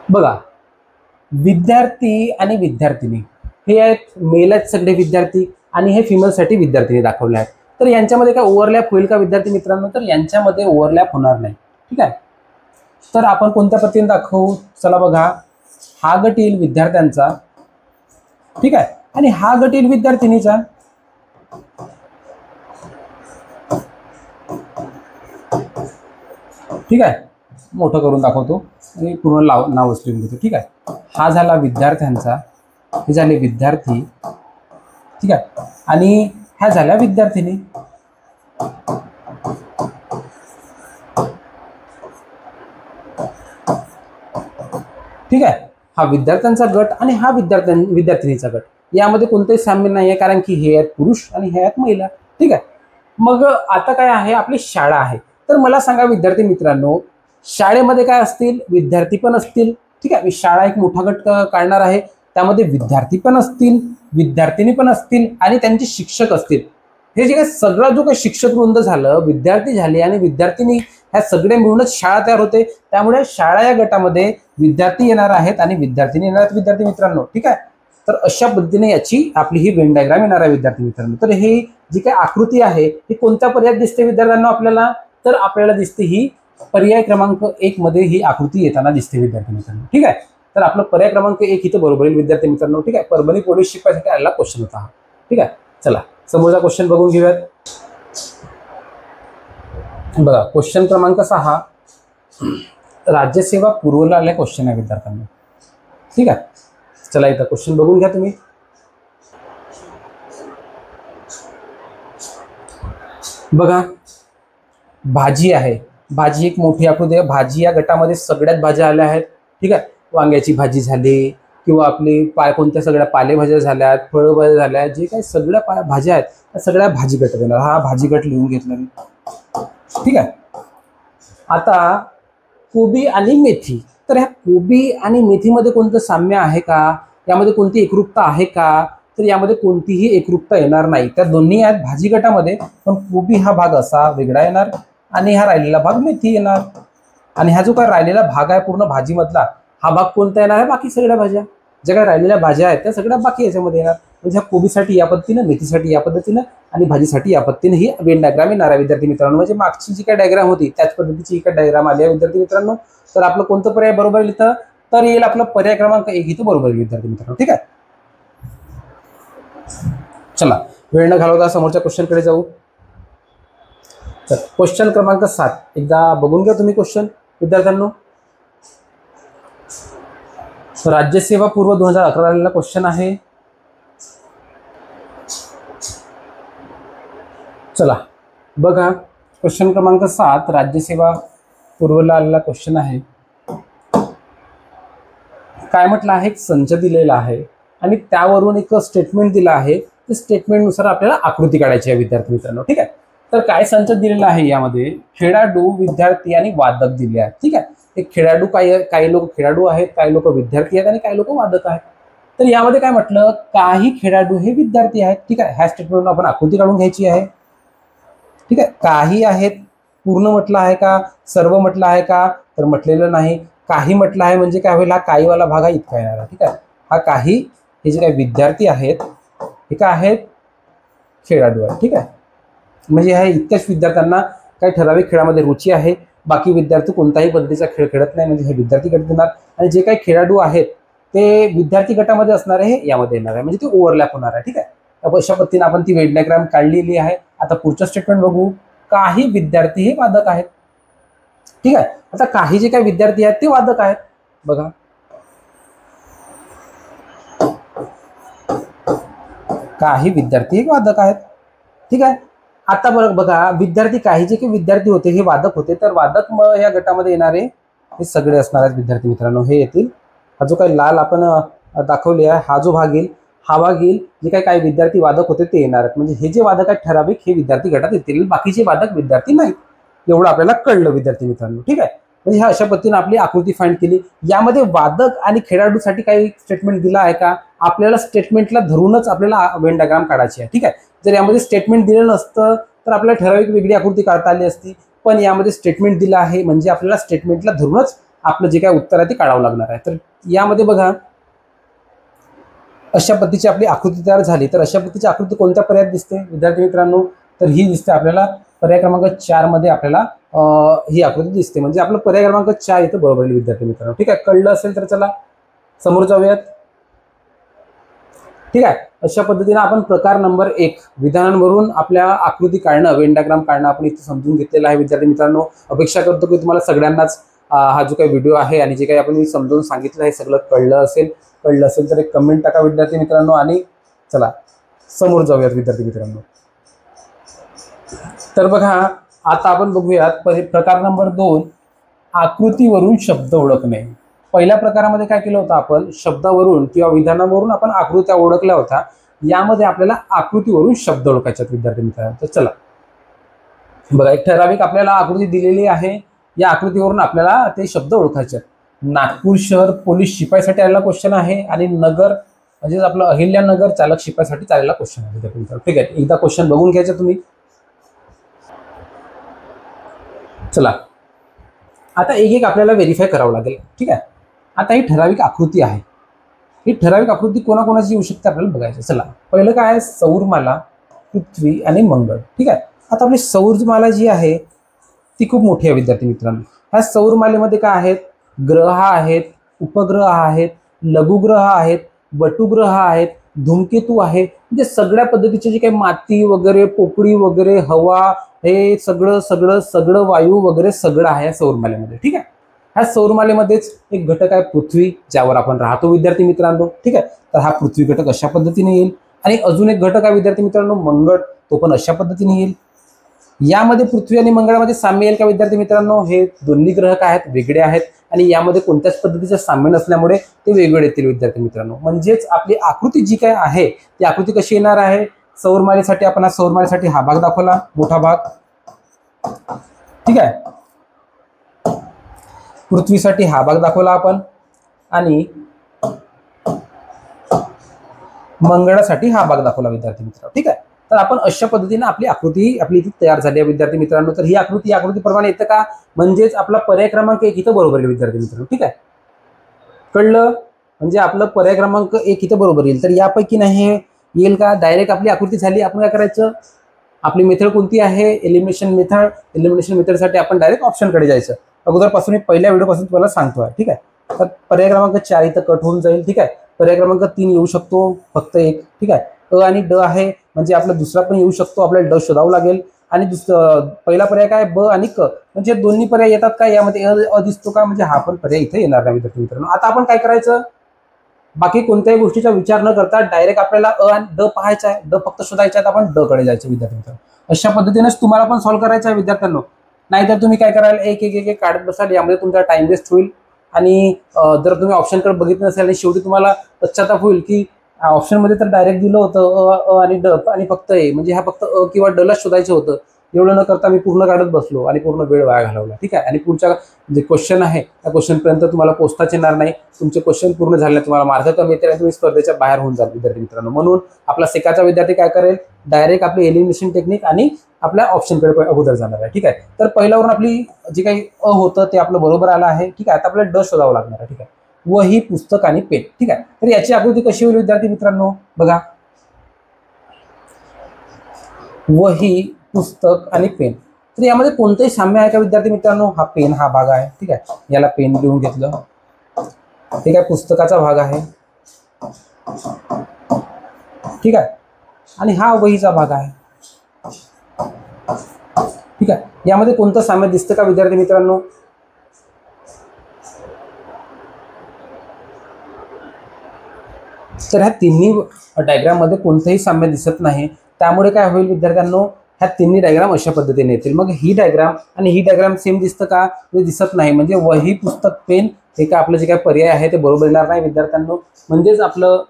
बघा, विद्यार्थी आणि विद्यार्थिनी हे आहेत मेल आहेत सगळे विद्यार्थी आणि हे फिमेलसाठी विद्यार्थिनी दाखवले आहेत. तर यांच्यामध्ये काय ओव्हरलॅप होईल का विद्यार्थी मित्रांनो? तर यांच्यामध्ये ओव्हरलॅप होणार नाही. ठीक आहे, तर आपण कोणत्या पद्धतीने दाखवू? चला बघा, हा गट येईल विद्यार्थ्यांचा, ठीक आहे, आणि हा गट येईल विद्यार्थिनीचा. ठीक आहे, मोठं करून दाखवतो आणि पूर्ण नाव लिहून घेतो. ठीक आहे, हा झाला विद्यार्थ्यांचा, हे झाले विद्यार्थी, ठीक आहे, आणि ह्या झाल्या विद्यार्थिनी. ठीक आहे, हा विद्यार्थ्यांचा गट आणि हा विद्यार्थिनीचा गट, यामध्ये कोणतेही साम्य नाही आहे कारण की हे आहेत पुरुष आणि हे आहेत महिला. ठीक आहे, मग आता काय आहे, आपली शाळा आहे. तर मला सांगा विद्यार्थी मित्रांनो, शाळेमध्ये काय असतील? विद्यार्थी पण असतील. ठीक आहे, मी शाळा एक मोठा गट काढणार आहे, त्यामध्ये विद्यार्थी पण असतील, विद्यार्थिनी पण असतील आणि त्यांचे शिक्षक असतील. हे जे काय सगळा जो काही शिक्षक वृंद झालं, विद्यार्थी झाले आणि विद्यार्थिनी, ह्या सगळे मिळूनच शाळा तयार होते. त्यामुळे शाळा या गटामध्ये विद्यार्थी येणार आहेत आणि विद्यार्थिनी येणार आहेत विद्यार्थी मित्रांनो. ठीक आहे, तर अशा पद्धतीने याची आपली ही वेन डायग्राम येणार आहे विद्यार्थी मित्रांनो. तर ही जी काही आकृती आहे ही कोणत्या पर्यायात दिसते विद्यार्थ्यांना आपल्याला? तर आपल्याला दिसते ही पर्याय क्रमांक 1 मध्ये ही आकृती येताना दिसते विद्यार्थी मित्रांनो. ठीक आहे, तर आपलं पर्याय क्रमांक 1 इथं बरोबर येईल विद्यार्थी मित्रांनो. ठीक आहे, परभणी पोलीस शिपाईसाठी आलेला क्वेश्चन होता. ठीक आहे, चला समोरचा क्वेश्चन बघून घेऊयात. बघा, क्वेश्चन क्रमांक 6 राज्यसेवा पूर्वला आलेला क्वेश्चन आहे विद्यार्थ्यांना. ठीक आहे, चला इथं क्वेश्चन बघून घ्या तुम्ही. बघा, भाजी आहे, भाजी एक मोठी आकृती आहे. भाजी या गटामध्ये सगळ्यात भाज्या आल्या आहेत. ठीक आहे, वांग्याची भाजी झाली किंवा आपली कोणत्या सगळ्या पालेभाज्या झाल्यात, फळभाज्या झाल्या, जे काही सगळ्या भाज्या आहेत त्या सगळ्या भाजी गटात येणार. हा भाजी गट लिहून घेतला मी. ठीक आहे, आता कोबी आणि मेथी, तर ह्या कोबी आणि मेथीमध्ये कोणतं साम्य आहे का? यामध्ये कोणती एकरूपता आहे का? तर यामध्ये कोणतीही एकरूपता येणार नाही. त्या दोन्ही आहेत भाजी गटामध्ये, पण कोबी हा भाग असा वेगळा येणार आणि हा राहिलेला भाग मेथी येणार. आणि हा जो काय राहिलेला भाग आहे पूर्ण भाजीमधला, हा भाग कोणता येणार आहे? बाकी सगळ्या भाज्या, ज्या काही राहिलेल्या भाज्या आहेत त्या सगळ्या बाकी याच्यामध्ये येणार. म्हणजे कोबीसाठी या पद्धतीनं, मेथीसाठी या पद्धतीनं आणि भाजीसाठी या पद्धतीनं ही वेन डायग्राम येणार आहे विद्यार्थी मित्रांनो. म्हणजे मागची जी काय डायग्राम होती त्याच पद्धतीची ही काय डायग्राम आली आहे विद्यार्थी मित्रांनो. तर आपलं कोणतं पर्याय बरोबर येईल इथं? तर येईल आपलं पर्याय क्रमांक 1 इथं बरोबर येईल विद्यार्थी मित्रांनो. ठीक आहे, चला वेळ न घालवता समोरच्या क्वेश्चनकडे जाऊ. तर क्वेश्चन क्रमांक 7 एकदा बघून घ्या तुम्ही क्वेश्चन विद्यार्थ्यांनो. राज्यसेवा पूर्व 2011 आलेला क्वेश्चन आहे. चला बघा, क्वेश्चन क्रमांक 7 राज्यसेवा पूर्वला आलेला क्वेश्चन आहे. काय म्हटलं आहे? एक संच दिलेला आहे आणि त्यावरून एक स्टेटमेंट दिलं आहे. ते स्टेटमेंटनुसार आपल्याला आकृती काढायची आहे विद्यार्थी मित्रांनो. ठीक आहे, तर काय संच दिलेला आहे? यामध्ये खेळाडू, विद्यार्थी आणि वादक दिले आहेत. ठीक आहे, हे खेळाडू काही लोक खेळाडू आहेत, काही लोक विद्यार्थी आहेत आणि काही लोक वादक आहेत. तर यामध्ये काय म्हटलं? काही खेळाडू हे विद्यार्थी आहेत. ठीक आहे, ह्या स्टेटमेंटवर आपण आकृती काढून घ्यायची आहे. ठीक आहे, काही आहेत पूर्ण म्हटलं आहे का? सर्व म्हटलं आहे का? तर म्हटलेलं नाही. काही म्हटलं आहे म्हणजे काय होईल? हा काहीवाला भाग हा इतका येणार आहे. ठीक आहे, हा काही, हे जे काही विद्यार्थी आहेत हे काय आहेत? खेळाडू आहेत. ठीक आहे, म्हणजे ह्या इतक्याच विद्यार्थ्यांना काही ठराविक खेळामध्ये रुची आहे, बाकी विद्यार्थी कोणताही पद्धतीचा खेळ खेळत नाही, म्हणजे हे विद्यार्थी गट येणार. आणि जे काही खेळाडू आहेत ते विद्यार्थी गटामध्ये असणार आहे, यामध्ये येणार आहे, म्हणजे ते ओव्हरलॅप होणार आहे. ठीक आहे, अशा पद्धतीने आपण ती वेन डायग्राम काढलेली आहे. आता पुढचं स्टेटमेंट बघू. काही विद्यार्थी हे वादक आहेत. ठीक आहे, आता काही जे काही विद्यार्थी आहेत ते वादक आहेत. बघा, काही विद्यार्थी हे वादक आहेत. ठीक आहे, आता बघा विद्यार्थी काही जे काही विद्यार्थी होते हे वादक होते, तर वादक या गटामध्ये येणारे हे सगळे असणार आहेत विद्यार्थी मित्रांनो, हे येतील. हा जो काही लाल आपण दाखवले आहे हा जो भाग येईल, हा भाग येईल. जे काही विद्यार्थी वादक होते ते येणार आहेत, म्हणजे हे जे वादक आहेत ठराविक हे विद्यार्थी गटात येतील, बाकीचे वादक विद्यार्थी नाही. एवढं आपल्याला कळलं विद्यार्थी मित्रांनो, ठीक आहे. म्हणजे ह्या अशा पद्धतीने आपली आकृती फाइंड केली. यामध्ये वादक आणि खेळाडूसाठी काही स्टेटमेंट दिला आहे का? आपल्याला स्टेटमेंटला धरूनच आपल्याला वेन डायग्राम काढायची आहे, ठीक आहे. जर यामध्ये स्टेटमेंट दिलं नसतं तर आपल्याला ठराविक वेगळी आकृती काढता आली असती, पण यामध्ये स्टेटमेंट दिलं आहे म्हणजे आपल्याला स्टेटमेंटला धरूनच आपलं जे काय उत्तर आहे ते काढावं लागणार आहे. तर यामध्ये बघा अशा पद्धतीची आपली आकृती तयार झाली. तर अशा पद्धतीची आकृती कोणत्या पर्यायात दिसते विद्यार्थी मित्रांनो? तर ही दिसते आपल्याला पर्याय क्रमांक 4 मध्ये आपल्याला ही आकृती दिसते. म्हणजे आपलं पर्याय क्रमांक 4 इथं बरोबर आहे विद्यार्थी मित्रांनो, ठीक आहे. कळलं असेल तर चला समोर जाऊयात, ठीक आहे. अशा पद्धतीने आपण प्रकार नंबर 1 विधानांवरून आपल्या आकृती काढणं, वेन डायग्राम काढणं आपण इथे समजून घेतलेलं आहे विद्यार्थी मित्रांनो. अपेक्षा करतो की तुम्हाला सगळ्यांनाच हा जो काही व्हिडिओ आहे आणि जे काही आपण समजून सांगितलं आहे सगळं कळलं असेल. कळलं असेल तर एक कमेंट टाका विद्यार्थी मित्रांनो, आणि चला समोर जाऊयात विद्यार्थी मित्रांनो. तर बघा आता आपण बघूयात प्रकार नंबर 2 आकृतीवरून शब्द ओळखणे. पहिल्या प्रकारामध्ये काय केलं होतं आपण, शब्दावरून किंवा विधानावरून आपण आकृत्या ओळखल्या होत्या. यामध्ये आपल्याला आकृतीवरून शब्द ओळखायचे आहेत विद्यार्थी मित्रांनो. तर चला बघा एक ठराविक आपल्याला आकृती दिलेली आहे, या आकृतीवरून आपल्याला ते शब्द ओळखायचे आहेत. नागपूर शहर पोलीस शिपाईसाठी आलेला क्वेश्चन आहे, आणि नगर म्हणजे आपलं अहिल्यानगर चालक शिपाईसाठी चाललेला क्वेश्चन आहे विद्यार्थी मित्रांनो, ठीक आहे. एकदा क्वेश्चन बघून घ्यायचं तुम्ही. चला आता एक एक आपल्याला व्हेरीफाय करावं लागेल, ठीक आहे. आता ही ठराविक आकृती आहे, ही ठराविक आकृती कोणाकोणाची येऊ शकते आपल्याला बघायचं. चला पहिलं काय आहे, सौरमाला, पृथ्वी आणि मंगळ, ठीक आहे. आता आपली सौरमाला जी आहे ती खूप मोठी आहे विद्यार्थी मित्रांनो. ह्या सौरमालेमध्ये काय आहेत, ग्रह आहेत, उपग्रह आहेत, लघुग्रह आहेत, वटुग्रह आहेत, धूमकेतू आहे. म्हणजे सगळ्या पद्धतीचे जे काही माती वगैरे, पोकळी वगैरे, हवा, हे सगळं सगळं सगळं वायू वगैरे सगळं आहे या सौरमालेमध्ये, ठीक आहे. ह्या सौरमालेमध्येच एक घटक आहे पृथ्वी, ज्यावर आपण राहतो विद्यार्थी मित्रांनो, ठीक आहे. तर हा पृथ्वी घटक अशा पद्धतीने येईल. आणि अजून एक घटक आहे विद्यार्थी मित्रांनो मंगळ, तो पण अशा पद्धतीने येईल. यामध्ये पृथ्वी आणि मंगळामध्ये साम्य येईल का विद्यार्थी मित्रांनो? हे दोन्ही ग्रह काय आहेत, वेगळे आहेत, आणि यामध्ये कोणत्याच पद्धतीचं साम्य नसल्यामुळे ते वेगळे येतील विद्यार्थी मित्रांनो. म्हणजेच आपली आकृती जी काय आहे ती आकृती कशी येणार आहे, सौरमालेसाठी आपण हा सौरमालेसाठी हा भाग दाखवला, मोठा भाग, ठीक आहे. पृथ्वीसाठी हा भाग दाखवला आपण, आणि मंगळासाठी हा भाग दाखवला विद्यार्थी मित्रांनो, ठीक आहे. तर आपण अशा पद्धतीने आपली आकृती आपली इथे तयार झाली आहे विद्यार्थी मित्रांनो. तर ही आकृतीप्रमाणे येतं का, म्हणजेच आपला पर्याय क्रमांक 1 इथं बरोबर येईल विद्यार्थी मित्रांनो, ठीक आहे. कळलं? म्हणजे आपलं पर्याय क्रमांक 1 इथं बरोबर येईल. तर यापैकी नाही येईल का, डायरेक्ट आपली आकृती झाली. आपण काय करायचं, आपली मेथड कोणती आहे, एलिमिनेशन मेथड. एलिमिनेशन मेथडसाठी आपण डायरेक्ट ऑप्शनकडे जायचं. अगोदरपासून मी पहिल्या व्हिडिओपासून तुम्हाला सांगतोय, ठीक आहे. तर पर्याय क्रमांक 4 इथं कट होऊन जाईल, ठीक आहे. पर्याय क्रमांक 3 येऊ शकतो फक्त एक, ठीक आहे. अ आणि ड आहे म्हणजे आपला दुसरा पण येऊ शकतो, आपल्याला ड शोधावं लागेल. आणि पहिला पर्याय काय, ब आणि क, म्हणजे दोन्ही पर्याय येतात का, यामध्ये अ दिसतो का, म्हणजे हा पण पर्याय इथे येणार नाही विद्यार्थी मित्रांनो. आता आपण काय करायचं, बाकी कोणत्याही गोष्टीचा विचार न करता डायरेक्ट आपल्याला अ आणि ड पाहायचा आहे, ड फक्त शोधायचा आहे, आपण ड कडे जायचं विद्यार्थी मित्रांनो. अशा पद्धतीनेच तुम्हाला पण सॉल्व्ह करायचं आहे विद्यार्थ्यांनो. नाहीतर तुम्ही काय कराल, एक एक एक काढत बसाल, यामध्ये तुमचा टाइम वेस्ट होईल. आणि जर तुम्ही ऑप्शनकडे बघितलं नसेल आणि शेवटी तुम्हाला पश्चाताप होईल की ऑप्शन मध्ये तर डायरेक्ट दिलं होतं अ आणि ड आणि फक्त ए, म्हणजे हा फक्त अ किंवा ड ला शोधायचं होतं. एवढं न करता मी पूर्ण काढत बसलो आणि पूर्ण वेळ वाया घालवला, ठीक आहे. आणि पुढच्या जे क्वेश्चन आहे त्या क्वेश्चन पर्यंत तुम्हाला पोहोचताच येणार नाही. तुमचे क्वेश्चन पूर्ण झाले, तुम्हाला मार्क कमी येतील आणि तुम्ही स्पर्धेच्या बाहेर होऊन जाल विद्यार्थी मित्रांनो. म्हणून आपला सेकाचा विद्यार्थी काय करेल, डायरेक्ट आपली एलिमिनेशन टेक्निक आणि आपल्या ऑप्शनकडे अगोदर जाणार आहे, ठीक आहे. तर पहिल्यावरून आपली जे काही अ होतं ते आपलं बरोबर आलं आहे, ठीक आहे. आता आपल्याला ड शोधावं लागणार आहे, ठीक आहे. वही, पुस्तक आणि पेन, ठीक आहे. तर याची आकृती कशी होईल विद्यार्थी मित्रांनो, बघा. वही, पुस्तक आणि पेन. तर यामध्ये कोणतंही साम्य आहे का विद्यार्थी मित्रांनो? हा पेन हा भाग आहे, ठीक आहे. याला पेन लिहून घेतलं, ठीक आहे. पुस्तकाचा भाग आहे, ठीक आहे. आणि हा वहीचा भाग आहे, ठीक आहे. यामध्ये कोणतं साम्य दिसतं का विद्यार्थी मित्रांनो? तर ह्या तिन्ही डायग्राम मध्ये कोणतंही साम्य दिसत नाही. त्यामुळे काय होईल विद्यार्थ्यांनो, ह्या तिन्ही डायग्राम अशा पद्धतीने येतील. मग ही डायग्राम आणि ही डायग्राम सेम दिसतं का? ते दिसत नाही. म्हणजे वही, पुस्तक, पेन हे काय आपलं जे काही पर्याय आहे ते बरोबर येणार नाही विद्यार्थ्यांनो. म्हणजेच आपलं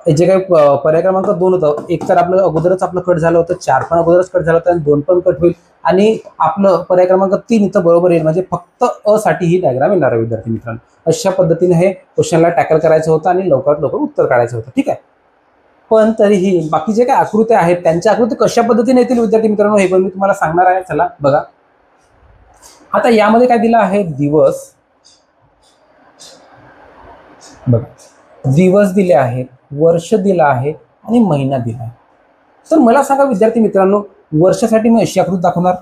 जे काही पर्याय क्रमांक 2 होतं, एक तर आपलं अगोदरच आपलं कट झालं होतं, 4 पण अगोदरच कट झालं होतं आणि 2 पण कट होईल आणि आपलं पर्याय क्रमांक 3 इथं बरोबर येईल. म्हणजे फक्त अ साठी ही डायग्राम येणार आहे विद्यार्थी मित्रांनो. अशा पद्धतीने हे क्वेश्चनला टॅकल करायचं होतं आणि लवकरात लवकर उत्तर काढायचं होतं. ठीक आहे. पण तरीही बाकी जे काही आकृत्या आहेत त्यांच्या आकृती कशा पद्धतीने येतील विद्यार्थी मित्रांनो हे पण मी तुम्हाला सांगणार आहे. चला बघा. आता यामध्ये काय दिलं आहे? दिवस. बघा, दिवस दिले आहेत, वर्ष दिलं आहे आणि महिना दिला आहे. तर मला सांगा विद्यार्थी मित्रांनो, वर्षासाठी मी अशी आकृती दाखवणार.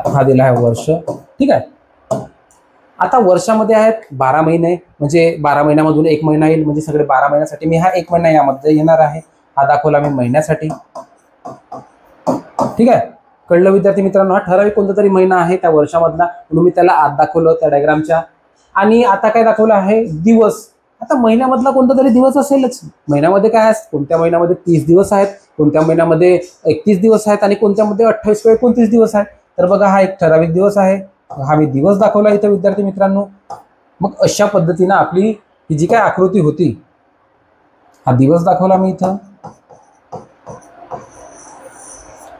हा दिला आहे वर्ष. ठीक आहे. आता वर्षामध्ये आहेत 12 महिने, म्हणजे 12 महिन्यामधून एक महिना येईल, म्हणजे सगळे 12 महिन्यासाठी मी हा एक महिना यामध्ये येणार आहे. हा दाखवला मी महिन्यासाठी. ठीक आहे. कळलं विद्यार्थी मित्रांनो? हा ठराविक कोणता तरी महिना आहे त्या वर्षामधला, म्हणून मी त्याला आत दाखवलं त्या डायग्रामच्या. आणि आता काय दाखवलं आहे? दिवस. आता महिन्यामधला कोणता तरी दिवस असेलच. महिन्यामध्ये काय आहे? कोणत्या महिन्यामध्ये 30 दिवस आहेत, कोणत्या महिन्यामध्ये 31 दिवस आहेत आणि कोणत्यामध्ये 28 किंवा 29 दिवस आहेत. तर बघा, हा एक ठराविक दिवस आहे. हा मी दिवस दाखवला इथं विद्यार्थी मित्रांनो. मग अशा पद्धतीनं आपली ही जी काय आकृती होती, हा दिवस दाखवला मी इथं.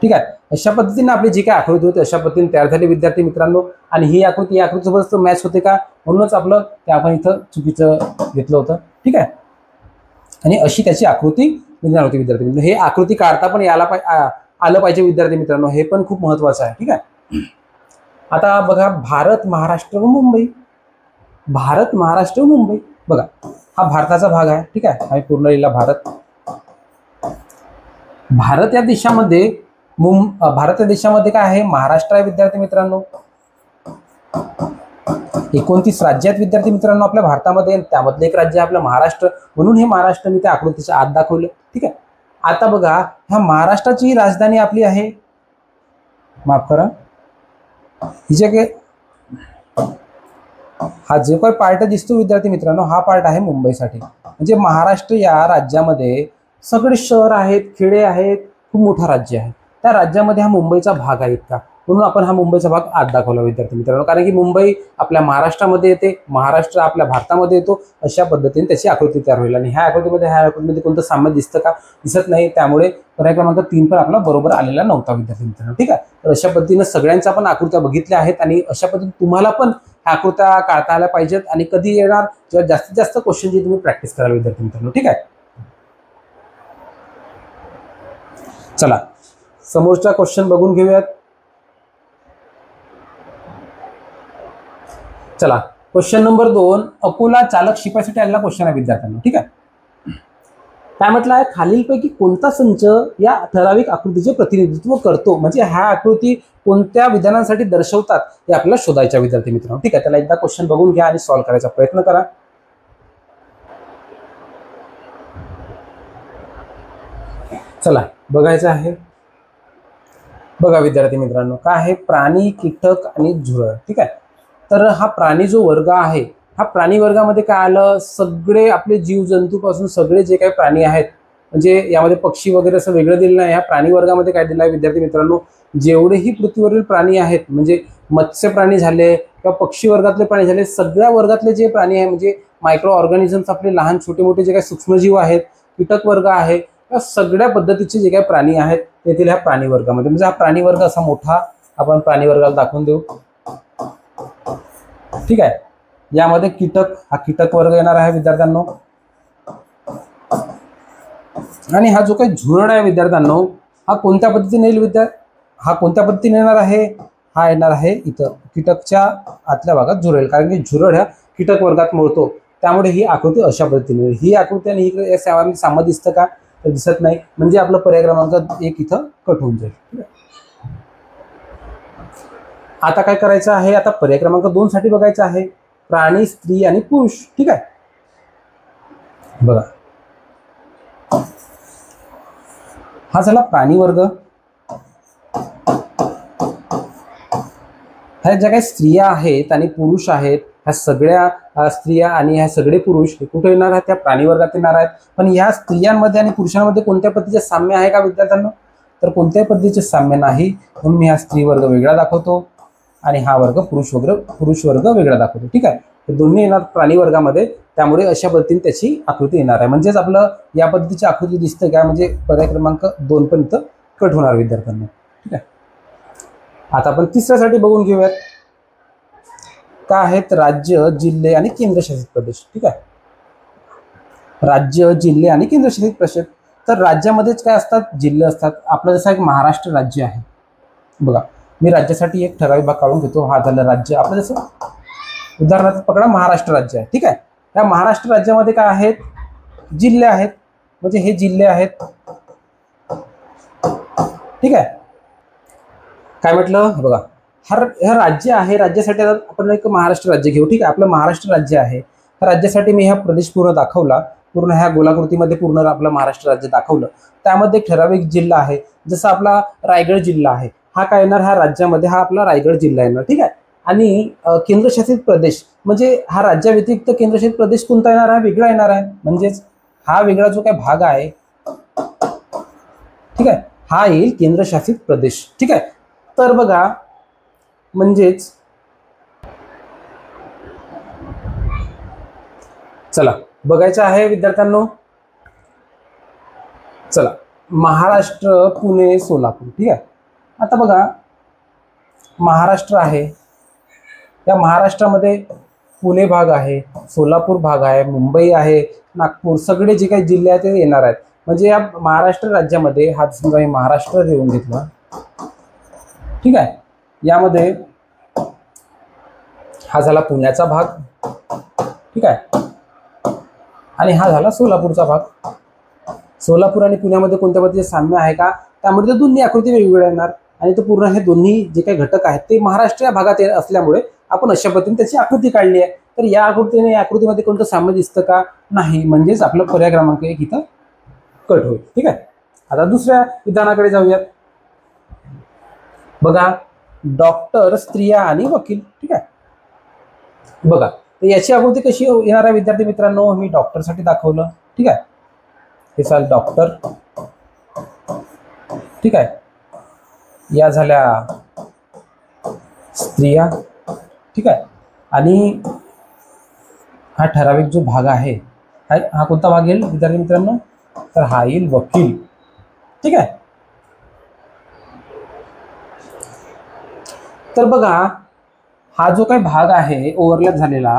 ठीक आहे. अशा पद्धतीने आपली जी काय आकृती होती अशा पद्धतीने तयार झाली विद्यार्थी मित्रांनो. आणि ही आकृती या आकृतीसोबत मॅच होते का? म्हणूनच आपलं ते आपण इथं चुकीचं घेतलं होतं. ठीक आहे. आणि अशी त्याची आकृती निर्माण होती विद्यार्थी मित्रांनो. हे आकृती काढता पण आलं पाहिजे विद्यार्थी मित्रांनो, हे पण खूप महत्वाचं आहे. ठीक आहे. आता बघा, भारत, महाराष्ट्र व मुंबई. भारत, महाराष्ट्र व मुंबई. बघा, हा भारताचा भाग आहे. ठीक आहे. हा पूर्ण लिहिला भारत. भारत या देशामध्ये भारत या देशामध्ये काय आहे? महाराष्ट्र आहे विद्यार्थी मित्रांनो. 29 राज्य आहेत विद्यार्थी मित्रांनो आपल्या भारतामध्ये. त्यामधलं एक राज्य आहे आपलं महाराष्ट्र, म्हणून हे महाराष्ट्र मी त्या आकृतीच्या आत दाखवलं. ठीक आहे. आता बघा, ह्या महाराष्ट्राची राजधानी आपली आहे, माफ करा, ही जे काही हा जो काही पार्ट दिसतो विद्यार्थी मित्रांनो, हा पार्ट आहे मुंबईसाठी. म्हणजे महाराष्ट्र या राज्यामध्ये सगळे शहर आहेत, खेडे आहेत, खूप मोठा राज्य आहे. त्या राज्यामध्ये हा मुंबईचा भाग आहे इतका, म्हणून आपण हा मुंबईचा भाग आत दाखवला विद्यार्थी मित्रांनो. कारण की मुंबई आपल्या महाराष्ट्रामध्ये येते, महाराष्ट्र आपल्या भारतामध्ये येतो. अशा पद्धतीने त्याची आकृती तयार होईल. आणि ह्या आकृतीमध्ये कोणतं साम्य दिसतं का? दिसत नाही. त्यामुळे पर्याय क्रमांक 3 पण आपला बरोबर आलेला नव्हता विद्यार्थी मित्रांनो. ठीक आहे. तर अशा पद्धतीने सगळ्यांच्या आपण आकृत्या बघितल्या आहेत आणि अशा पद्धतीने तुम्हाला पण आकृत्या काढता आल्या पाहिजेत. आणि कधी येणार? जेव्हा जास्तीत जास्त क्वेश्चनची तुम्ही प्रॅक्टिस कराल विद्यार्थी मित्रांनो. ठीक आहे. चला समोरचा क्वेश्चन बघून घेऊयात. चला, क्वेश्चन नंबर 2, अकोला चालक शिपाईसाठी आलेला क्वेश्चन आहे विद्यार्थ्यांना. ठीक आहे. काय म्हटलं आहे? खालीलपैकी कोणता संच या ठराविक आकृतीचे प्रतिनिधित्व करतो? म्हणजे ह्या आकृती कोणत्या विधानांसाठी दर्शवतात हे आपल्याला शोधायच्या विद्यार्थी मित्रांनो. ठीक आहे. त्याला एकदा क्वेश्चन बघून घ्या आणि सॉल्व्ह करायचा प्रयत्न करा. चला बघायचं आहे. बघा विद्यार्थी मित्रांनो, काय आहे? प्राणी, कीटक आणि झुरळ. ठीक आहे. तर हा प्राणी जो वर्ग आहे, हा प्राणी वर्गामध्ये काय आलं? सगळे आपले जीवजंतूपासून सगळे जे काही प्राणी आहेत, म्हणजे यामध्ये पक्षी वगैरे असं वेगळं दिलं नाही. ह्या प्राणी वर्गामध्ये काय दिलं आहे विद्यार्थी मित्रांनो? जेवढेही पृथ्वीवरील प्राणी आहेत, म्हणजे मत्स्य प्राणी झाले किंवा पक्षी वर्गातले प्राणी झाले, सगळ्या वर्गातले जे प्राणी आहे, म्हणजे मायक्रो ऑर्गॅनिझम्स आपले लहान छोटे मोठे जे काही सूक्ष्मजीव आहेत, कीटक वर्ग आहे, या सगळ्या पद्धतीचे जे काही प्राणी आहेत तेथील ह्या प्राणी वर्गामध्ये. म्हणजे हा प्राणी वर्ग असा मोठा आपण प्राणी वर्गाला दाखवून देऊ. ठीक आहे. यामध्ये कीटक, हा कीटक वर्ग येणार आहे विद्यार्थ्यांनो. आणि हा जो काही झुरळ आहे विद्यार्थ्यांनो, हा कोणत्या पद्धतीने येईल हा कोणत्या पद्धतीने येणार आहे? हा येणार आहे इथं कीटकच्या आतल्या भागात झुरळ, कारण की झुरळ ह्या कीटक वर्गात मोडतो. त्यामुळे ही आकृती अशा पद्धतीने येईल. ही आकृती आणि ही साम्य दिसतं का? तर दिसत नाही. म्हणजे आपलं पर्याय क्रमांक 1 इथं कट होऊन जाईल. आता काय करायचं आहे? आता पर्याय क्रमांक 2 साठी बघायचं आहे. प्राणी, स्त्री आणि पुरुष. ठीक आहे. बघा, हा झाला प्राणी वर्ग. ह्या ज्या काही स्त्रिया आहेत आणि पुरुष आहेत, ह्या सगळ्या स्त्रिया आणि ह्या सगळे पुरुष कुठे येणार आहेत? त्या प्राणी वर्गात येणार आहेत. पण ह्या स्त्रियांमध्ये आणि पुरुषांमध्ये कोणत्या पद्धतीचे साम्य आहे का विद्यार्थ्यांना? तर कोणत्याही पद्धतीचे साम्य नाही, म्हणून मी हा स्त्री वर्ग वेगळा दाखवतो आणि हा वर्ग पुरुष वर्ग वेगळा दाखवतो. ठीक आहे, हे दोन्ही येणार प्राणी वर्गामध्ये, त्यामुळे अशा पद्धतीने त्याची आकृती येणार आहे. म्हणजेच आपलं या पद्धतीची आकृती दिसतं का, म्हणजे पर्याय क्रमांक 2 पण इथं कट होणार विद्यार्थ्यांना. ठीक आहे, आता आपण तिसऱ्यासाठी बघून घेऊयात. काय आहेत राज्य, जिल्हे आणि केंद्रशासित प्रदेश. ठीक आहे, राज्य, जिल्हे आणि केंद्रशासित प्रदेश. तर राज्यामध्येच काय असतात, जिल्हे असतात. आपलं जसं एक महाराष्ट्र राज्य आहे बघा, मी राज्यासाठी एक ठराविक भाग काढून घेतो. हा झालं राज्य. आपलं जसं उदाहरणार्थ पकडा महाराष्ट्र राज्य आहे. ठीक आहे, या महाराष्ट्र राज्यामध्ये काय आहेत, जिल्हे आहेत, म्हणजे हे जिल्हे आहेत. ठीक आहे, काय म्हटलं बघा, हा राज्य आहे. राज्यासाठी आपण एक महाराष्ट्र राज्य घेऊ. ठीक आहे, आपलं महाराष्ट्र राज्य आहे. राज्यासाठी मी हा प्रदेश पूर्ण दाखवला, पूर्ण ह्या गोलाकृतीमध्ये पूर्ण आपलं महाराष्ट्र राज्य दाखवलं. त्यामध्ये एक ठराविक जिल्हा आहे, जसं आपला रायगड जिल्हा आहे. हा काय येणार, हा राज्यामध्ये हा आपला रायगड जिल्हा येणार. ठीक आहे, आणि केंद्रशासित प्रदेश म्हणजे हा राज्याव्यतिरिक्त केंद्रशासित प्रदेश कोणता येणार आहे, वेगळा येणार आहे. म्हणजेच हा वेगळा जो काही भाग आहे, ठीक आहे, हा येईल केंद्रशासित प्रदेश. ठीक आहे, तर बघा म्हणजेच चला बघायचं आहे विद्यार्थ्यांनो. चला, महाराष्ट्र, पुणे, सोलापूर. ठीक आहे, आता बघा महाराष्ट्र आहे, या महाराष्ट्रामध्ये पुणे भाग आहे, सोलापूर भाग आहे, मुंबई आहे, नागपूर, सगळे जे काही जिल्हे आहेत ते येणार आहेत. म्हणजे या महाराष्ट्र राज्यामध्ये हा समजा मी महाराष्ट्र देऊन घेतला. ठीक आहे, यामध्ये हा झाला पुण्याचा भाग. ठीक आहे, आणि हा झाला सोलापूरचा भाग. सोलापूर आणि पुण्यामध्ये कोणत्या पद्धतीचे साम्य आहे का, त्यामध्ये दोन्ही आकृती वेगवेगळ्या येणार. आणि तो पूर्ण हे दोन्ही जे काही घटक आहेत ते महाराष्ट्र या भागात असल्यामुळे आपण अशा पद्धतीने त्याची आकृती काढली आहे. तर या आकृतीने या आकृतीमध्ये कोणतं साम्य दिसतं का, नाही. म्हणजेच आपलं पर्याय क्रमांक 1 इथं कट होईल. ठीक आहे, आता दुसऱ्या विधानाकडे जाऊयात. बघा, डॉक्टर, स्त्रिया आणि वकील. ठीक आहे, बघा तर याची आकृती कशी येणार आहे विद्यार्थी मित्रांनो, मी डॉक्टरसाठी दाखवलं. ठीक आहे, हे चाल डॉक्टर. ठीक आहे, या झाल्या स्त्रिया. ठीक आहे, आणि हा ठराविक जो भाग आहे हा कोणता भाग येईल विद्यार्थी मित्रांनो, तर हा येईल वकील. ठीक आहे, तर बघा हा जो काही भाग आहे ओव्हरलॅप झालेला,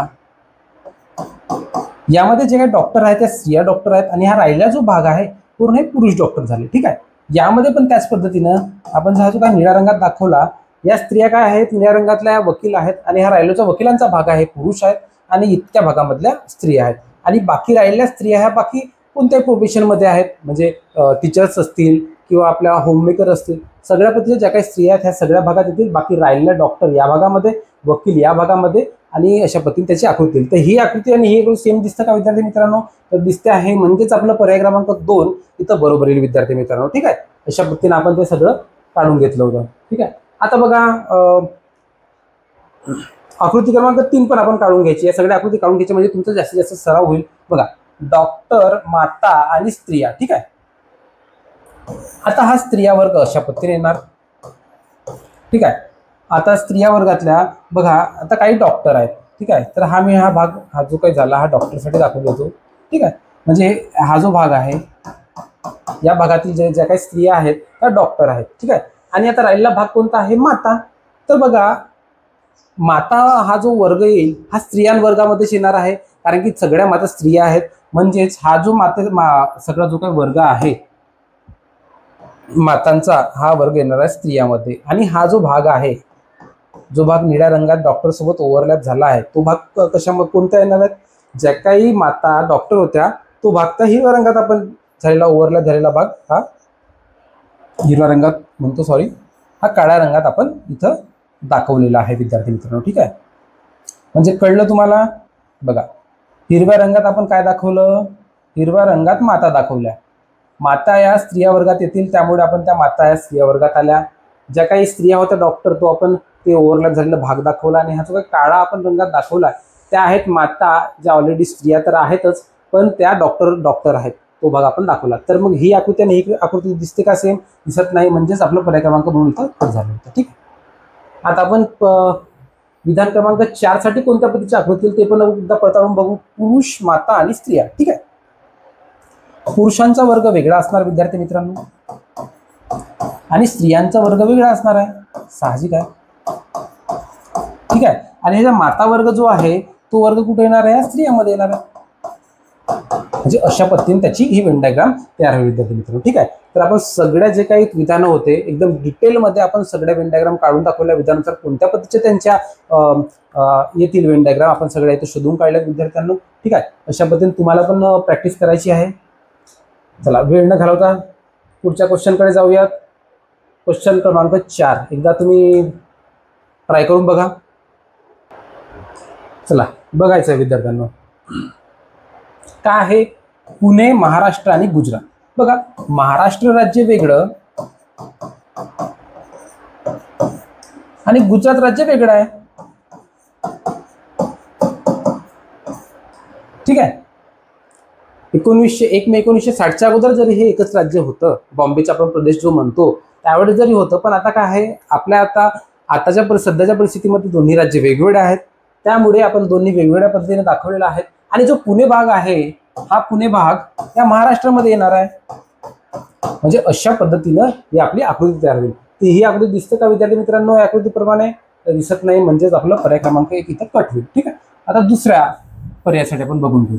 यामध्ये जे काही डॉक्टर आहेत त्या स्त्रिया डॉक्टर आहेत, आणि हा राहिलेला जो भाग आहे पूर्ण हे पुरुष डॉक्टर झाले. ठीक आहे, यामध्ये पण त्याच पद्धतीनं आपण हा जो काही निळ्या रंगात दाखवला, या स्त्रिया काय आहेत, निळ्या रंगातल्या वकील आहेत, आणि हा राहिलेला वकिलांचा भाग आहे पुरुष आहेत, आणि इतक्या भागामधल्या स्त्रिया आहेत. आणि बाकी राहिलेल्या स्त्रिया ह्या बाकी कोणत्याही प्रोफेशनमध्ये आहेत, म्हणजे टीचर्स असतील किंवा आपल्या होममेकर असतील, सगळ्या पद्धतीच्या ज्या काही स्त्रिया आहेत ह्या सगळ्या भागात येतील. बाकी राहिलेल्या डॉक्टर या भागामध्ये, वकील या भागामध्ये, आणि अशा पद्धतीने त्याची आकृती येईल. तर ही आकृती आणि ही आकृती सेम दिसतं का विद्यार्थी मित्रांनो, तर दिसते आहे. म्हणजेच आपलं पर्याय क्रमांक 2 इथं बरोबर येईल विद्यार्थी मित्रांनो. ठीक आहे, अशा पद्धतीने आपण ते सगळं काढून घेतलं होतं. ठीक आहे, आता बघा आकृती क्रमांक 3 पण आपण काढून घ्यायची. या सगळ्या आकृती काढून घ्यायची म्हणजे तुमचा जास्तीत जास्त सराव होईल. बघा, डॉक्टर, माता आणि स्त्रिया. ठीक आहे, आता हा स्त्रिया वर्ग अशा पद्धतीने येणार. ठीक आहे, आता स्त्रिया वर्गातल्या बघा आता काही डॉक्टर आहेत. ठीक आहे, तर हा भाग हा जो काही झाला हा डॉक्टरसाठी दाखवून देतो. ठीक आहे, म्हणजे हा जो भाग आहे या भागातील ज्या काही स्त्रिया आहेत त्या डॉक्टर आहेत. ठीक आहे, आणि आता राहिलेला भाग कोणता आहे, माता. तर बघा माता हा जो वर्ग येईल हा स्त्रियांवर्गामध्येच येणार आहे, कारण की सगळ्या माता स्त्रिया आहेत. म्हणजेच हा जो सगळा जो काही वर्ग आहे मातांचा हा वर्ग येणार आहे स्त्रियामध्ये. आणि हा जो भाग आहे, जो भाग निळ्या रंगात डॉक्टर सोबत ओव्हरलॅप झाला आहे, तो भाग कशामध्ये कोणत्या येणार आहेत, ज्या काही माता डॉक्टर होत्या तो भाग तर हिरव्या रंगात आपण झालेला ओव्हरलॅप झालेला भाग हा हिरव्या रंगात म्हणतो, सॉरी, हा काळ्या रंगात आपण इथं दाखवलेला आहे विद्यार्थी मित्रांनो. ठीक आहे, म्हणजे कळलं तुम्हाला. बघा हिरव्या रंगात आपण काय दाखवलं, हिरव्या रंगात माता दाखवल्या. माता या स्त्रिया वर्गात येतील, त्यामुळे आपण त्या माता या स्त्रिया वर्गात आल्या. ज्या काही स्त्रिया होत्या डॉक्टर तो आपण ते ओव्हरलॅप झालेला भाग दाखवला. आणि हा जो काही काळा आपण रंगात दाखवला त्या आहेत माता, ज्या ऑलरेडी स्त्रिया तर आहेतच पण त्या डॉक्टर आहेत. तो भाग आपण दाखवला. तर मग ही आकृती आणि ही आकृती दिसते का सेम? दिसत नाही, म्हणजेच आपलं पर्याय क्रमांक 2 इथं कट झालं होतं. ठीक आहे. आता आपण विधान क्रमांक 4 साठी कोणत्या पद्धतीची आकृती ते पण एकदा पडताळून बघू. पुरुष, माता आणि स्त्रिया. ठीक आहे. पुरुषांचा वर्ग वेगळा असणार विद्यार्थी मित्रांनो आणि स्त्रियांचा वर्ग वेगळा असणार आहे, साहजिक आहे. ठीक आहे. आणि ह्याचा माता वर्ग जो आहे तो वर्ग कुठे येणार आहे? स्त्रियांमध्ये येणार आहे. म्हणजे अशा पद्धतीने त्याची ही वेन डायग्राम तयार होईल विद्यार्थी मित्रांनो. ठीक आहे. तर आपण सगळ्या जे काही विधानं होते एकदम डिटेलमध्ये आपण सगळ्या वेन डायग्राम काढून दाखवल्या. विधानानुसार कोणत्या पद्धतीचे त्यांच्या येथील वेन डायग्राम आपण सगळ्या इथे शोधून काढल्या विद्यार्थ्यांनो. ठीक आहे. अशा पद्धतीने तुम्हाला पण प्रॅक्टिस करायची आहे. चला वेळ न घालवता पुढच्या क्वेश्चनकडे जाऊयात. क्वेश्चन क्रमांक 4 एकदा तुम्ही ट्राय करून बघा. चला बघायचं आहे विद्यार्थ्यांनो. काय आहे? पुणे, महाराष्ट्र आणि गुजरात. बघा, महाराष्ट्र राज्य वेगळं आणि गुजरात राज्य वेगळं आहे. ठीक आहे. 1 मे 1960च्या अगोदर जरी हे एकच राज्य होतं, बॉम्बेचा आपण प्रदेश जो म्हणतो त्यावेळेस जरी होतं, पण आता काय आहे, आपल्या आताच्या सध्याच्या परिस्थितीमध्ये दोन्ही राज्य वेगवेगळे आहेत. त्यामुळे आपण दोन्ही वेगवेगळ्या पद्धतीने दाखवलेला आहे. आणि जो पुणे भाग आहे हा पुणे भाग या महाराष्ट्रामध्ये येणार आहे. म्हणजे अशा पद्धतीनं ही आपली आकृती तयार होईल. तर ही आकृती दिसते का विद्यार्थी मित्रांनो? या आकृतीप्रमाणे दिसत नाही, म्हणजेच आपलं पर्याय क्रमांक 1 इथं कट होईल. ठीक आहे. आता दुसऱ्या पर्यायासाठी आपण बघून घेऊ.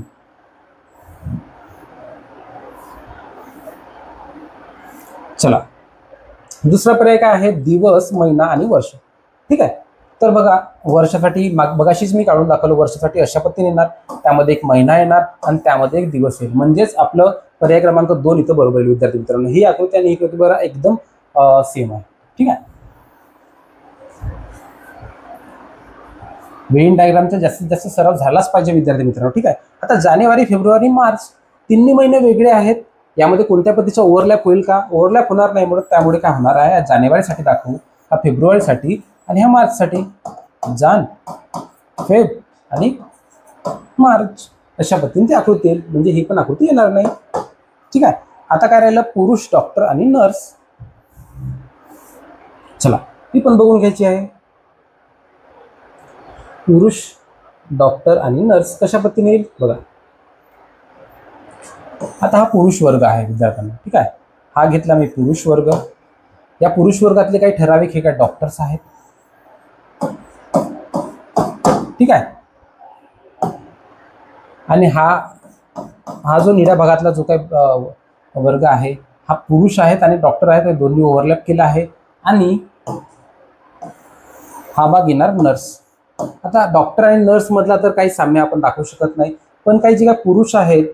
चला दुसरा पर्याय काय आहे? दिवस, महिना आणि वर्ष. ठीक आहे. तर बघा, वर्षासाठी मगाशीच मी काढून दाखवलं. वर्षासाठी अशा पद्धतीने येणार, त्यामध्ये एक महिना येणार आणि त्यामध्ये एक दिवस येईल. म्हणजेच आपलं पर्याय क्रमांक 2 इथं बरोबर येईल विद्यार्थी मित्रांनो. ही आकृती आणि ही आकृती बरोबर एकदम सेम आहे. ठीक आहे. वेन डायग्रामचा जास्तीत जास्त सराव झालाच पाहिजे विद्यार्थी मित्रांनो. ठीक आहे. आता जानेवारी, फेब्रुवारी, मार्च तिन्ही महिने वेगळे आहेत. यामध्ये कोणत्या पद्धतीचा ओव्हरलॅप होईल का? ओव्हरलॅप होणार नाही. म्हणून त्यामुळे काय होणार आहे, जानेवारीसाठी दाखवू, हा फेब्रुवारीसाठी आणि हा मार्चसाठी. जान, फेब आणि मार्च अशा पद्धतीने ती आकृती येईल. म्हणजे ही पण आकृती येणार नाही. ठीक आहे. आता काय राहिलं? पुरुष, डॉक्टर आणि नर्स. चला ती पण बघून घ्यायची आहे. पुरुष, डॉक्टर आणि नर्स कशा पद्धतीने येईल बघा. आता हा पुरुष वर्ग आहे विद्यार्थ्यांना. ठीक आहे. हा घेतला मी पुरुष वर्ग. या पुरुष वर्गातले काही ठराविक हे काय डॉक्टर्स आहेत. ठीक आहे. आणि हा जो निळ्या भागातला जो काही वर्ग आहे हा पुरुष आहेत आणि डॉक्टर आहेत. हे दोन्ही ओव्हरलॅप केला आहे. आणि हा भाग येणार नर्स. आता डॉक्टर आणि नर्स मधला तर काही साम्य आपण दाखवू शकत नाही, पण काही जे काही पुरुष आहेत,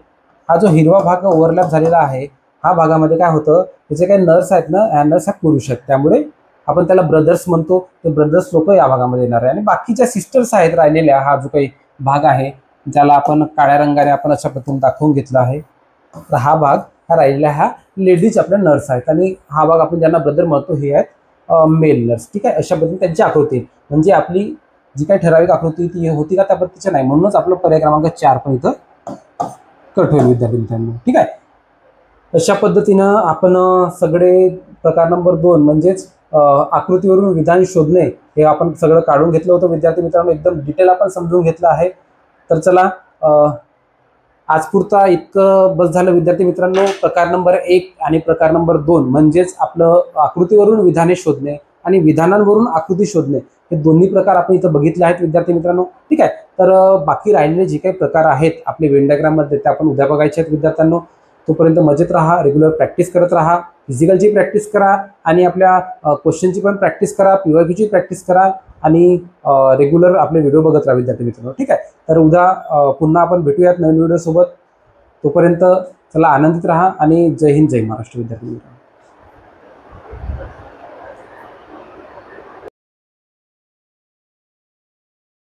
हा जो हिरवा भाग ओव्हरलॅप झालेला आहे, हा भागामध्ये काय होतं, त्याचे काही नर्स आहेत ना, ह्या नर्स हा पुरुष आहेत. त्यामुळे आपण त्याला ब्रदर्स म्हणतो. ते ब्रदर्स लोक या भागामध्ये येणार आहे. आणि बाकीच्या सिस्टर्स आहेत राहिलेल्या, हा जो काही भाग आहे ज्याला आपण काळ्या रंगाने आपण अशा पद्धतीने दाखवून घेतला आहे. तर हा भाग हा राहिलेला हा लेडीज आपल्या नर्स आहेत. आणि हा भाग आपण ज्यांना ब्रदर म्हणतो हे आहेत मेल नर्स. ठीक आहे. अशा पद्धतीने त्यांची आकृती, म्हणजे आपली जी काही ठराविक आकृती ती होती का त्या पद्धतीच्या नाही. म्हणूनच आपलं पर्याय क्रमांक 4 पण इथं कट होईल विद्यार्थी मित्रांनो. ठीक आहे. अशा पद्धतीनं आपण सगळे प्रकार नंबर 2 म्हणजेच आकृतीवरून विधान शोधणे हे आपण सगळं काढून घेतलं होतं विद्यार्थी मित्रांनो. एकदम डिटेल आपण समजून घेतलं आहे. तर चला आज पुरता इतकं बस झालं विद्यार्थी मित्रांनो. प्रकार नंबर 1 आणि प्रकार नंबर 2 म्हणजेच आपलं आकृतीवरून विधाने शोधणे आणि विधानांवरून आकृती शोधणे हे दोन्ही प्रकार आपण इथं बघितले आहेत विद्यार्थी मित्रांनो. ठीक आहे. तर बाकी राहिलेले जे काही प्रकार आहेत आपले वेन डायग्राममध्ये ते आपण उद्या बघायचे आहेत विद्यार्थ्यांनो. तोपर्यंत मजेत राहा, रेग्युलर प्रॅक्टिस करत राहा, फिजिकलची प्रॅक्टिस करा आणि आपल्या क्वेश्चनची पण प्रॅक्टिस करा, PYQची प्रॅक्टिस करा आणि रेग्युलर आपले व्हिडिओ बघत राहा विद्यार्थी मित्रांनो. ठीक आहे. तर उद्या पुन्हा आपण भेटूयात नवीन व्हिडिओ सोबत. तोपर्यंत चला आनंदित राहा आणि जय हिंद, जय महाराष्ट्र विद्यार्थी मित्रांनो.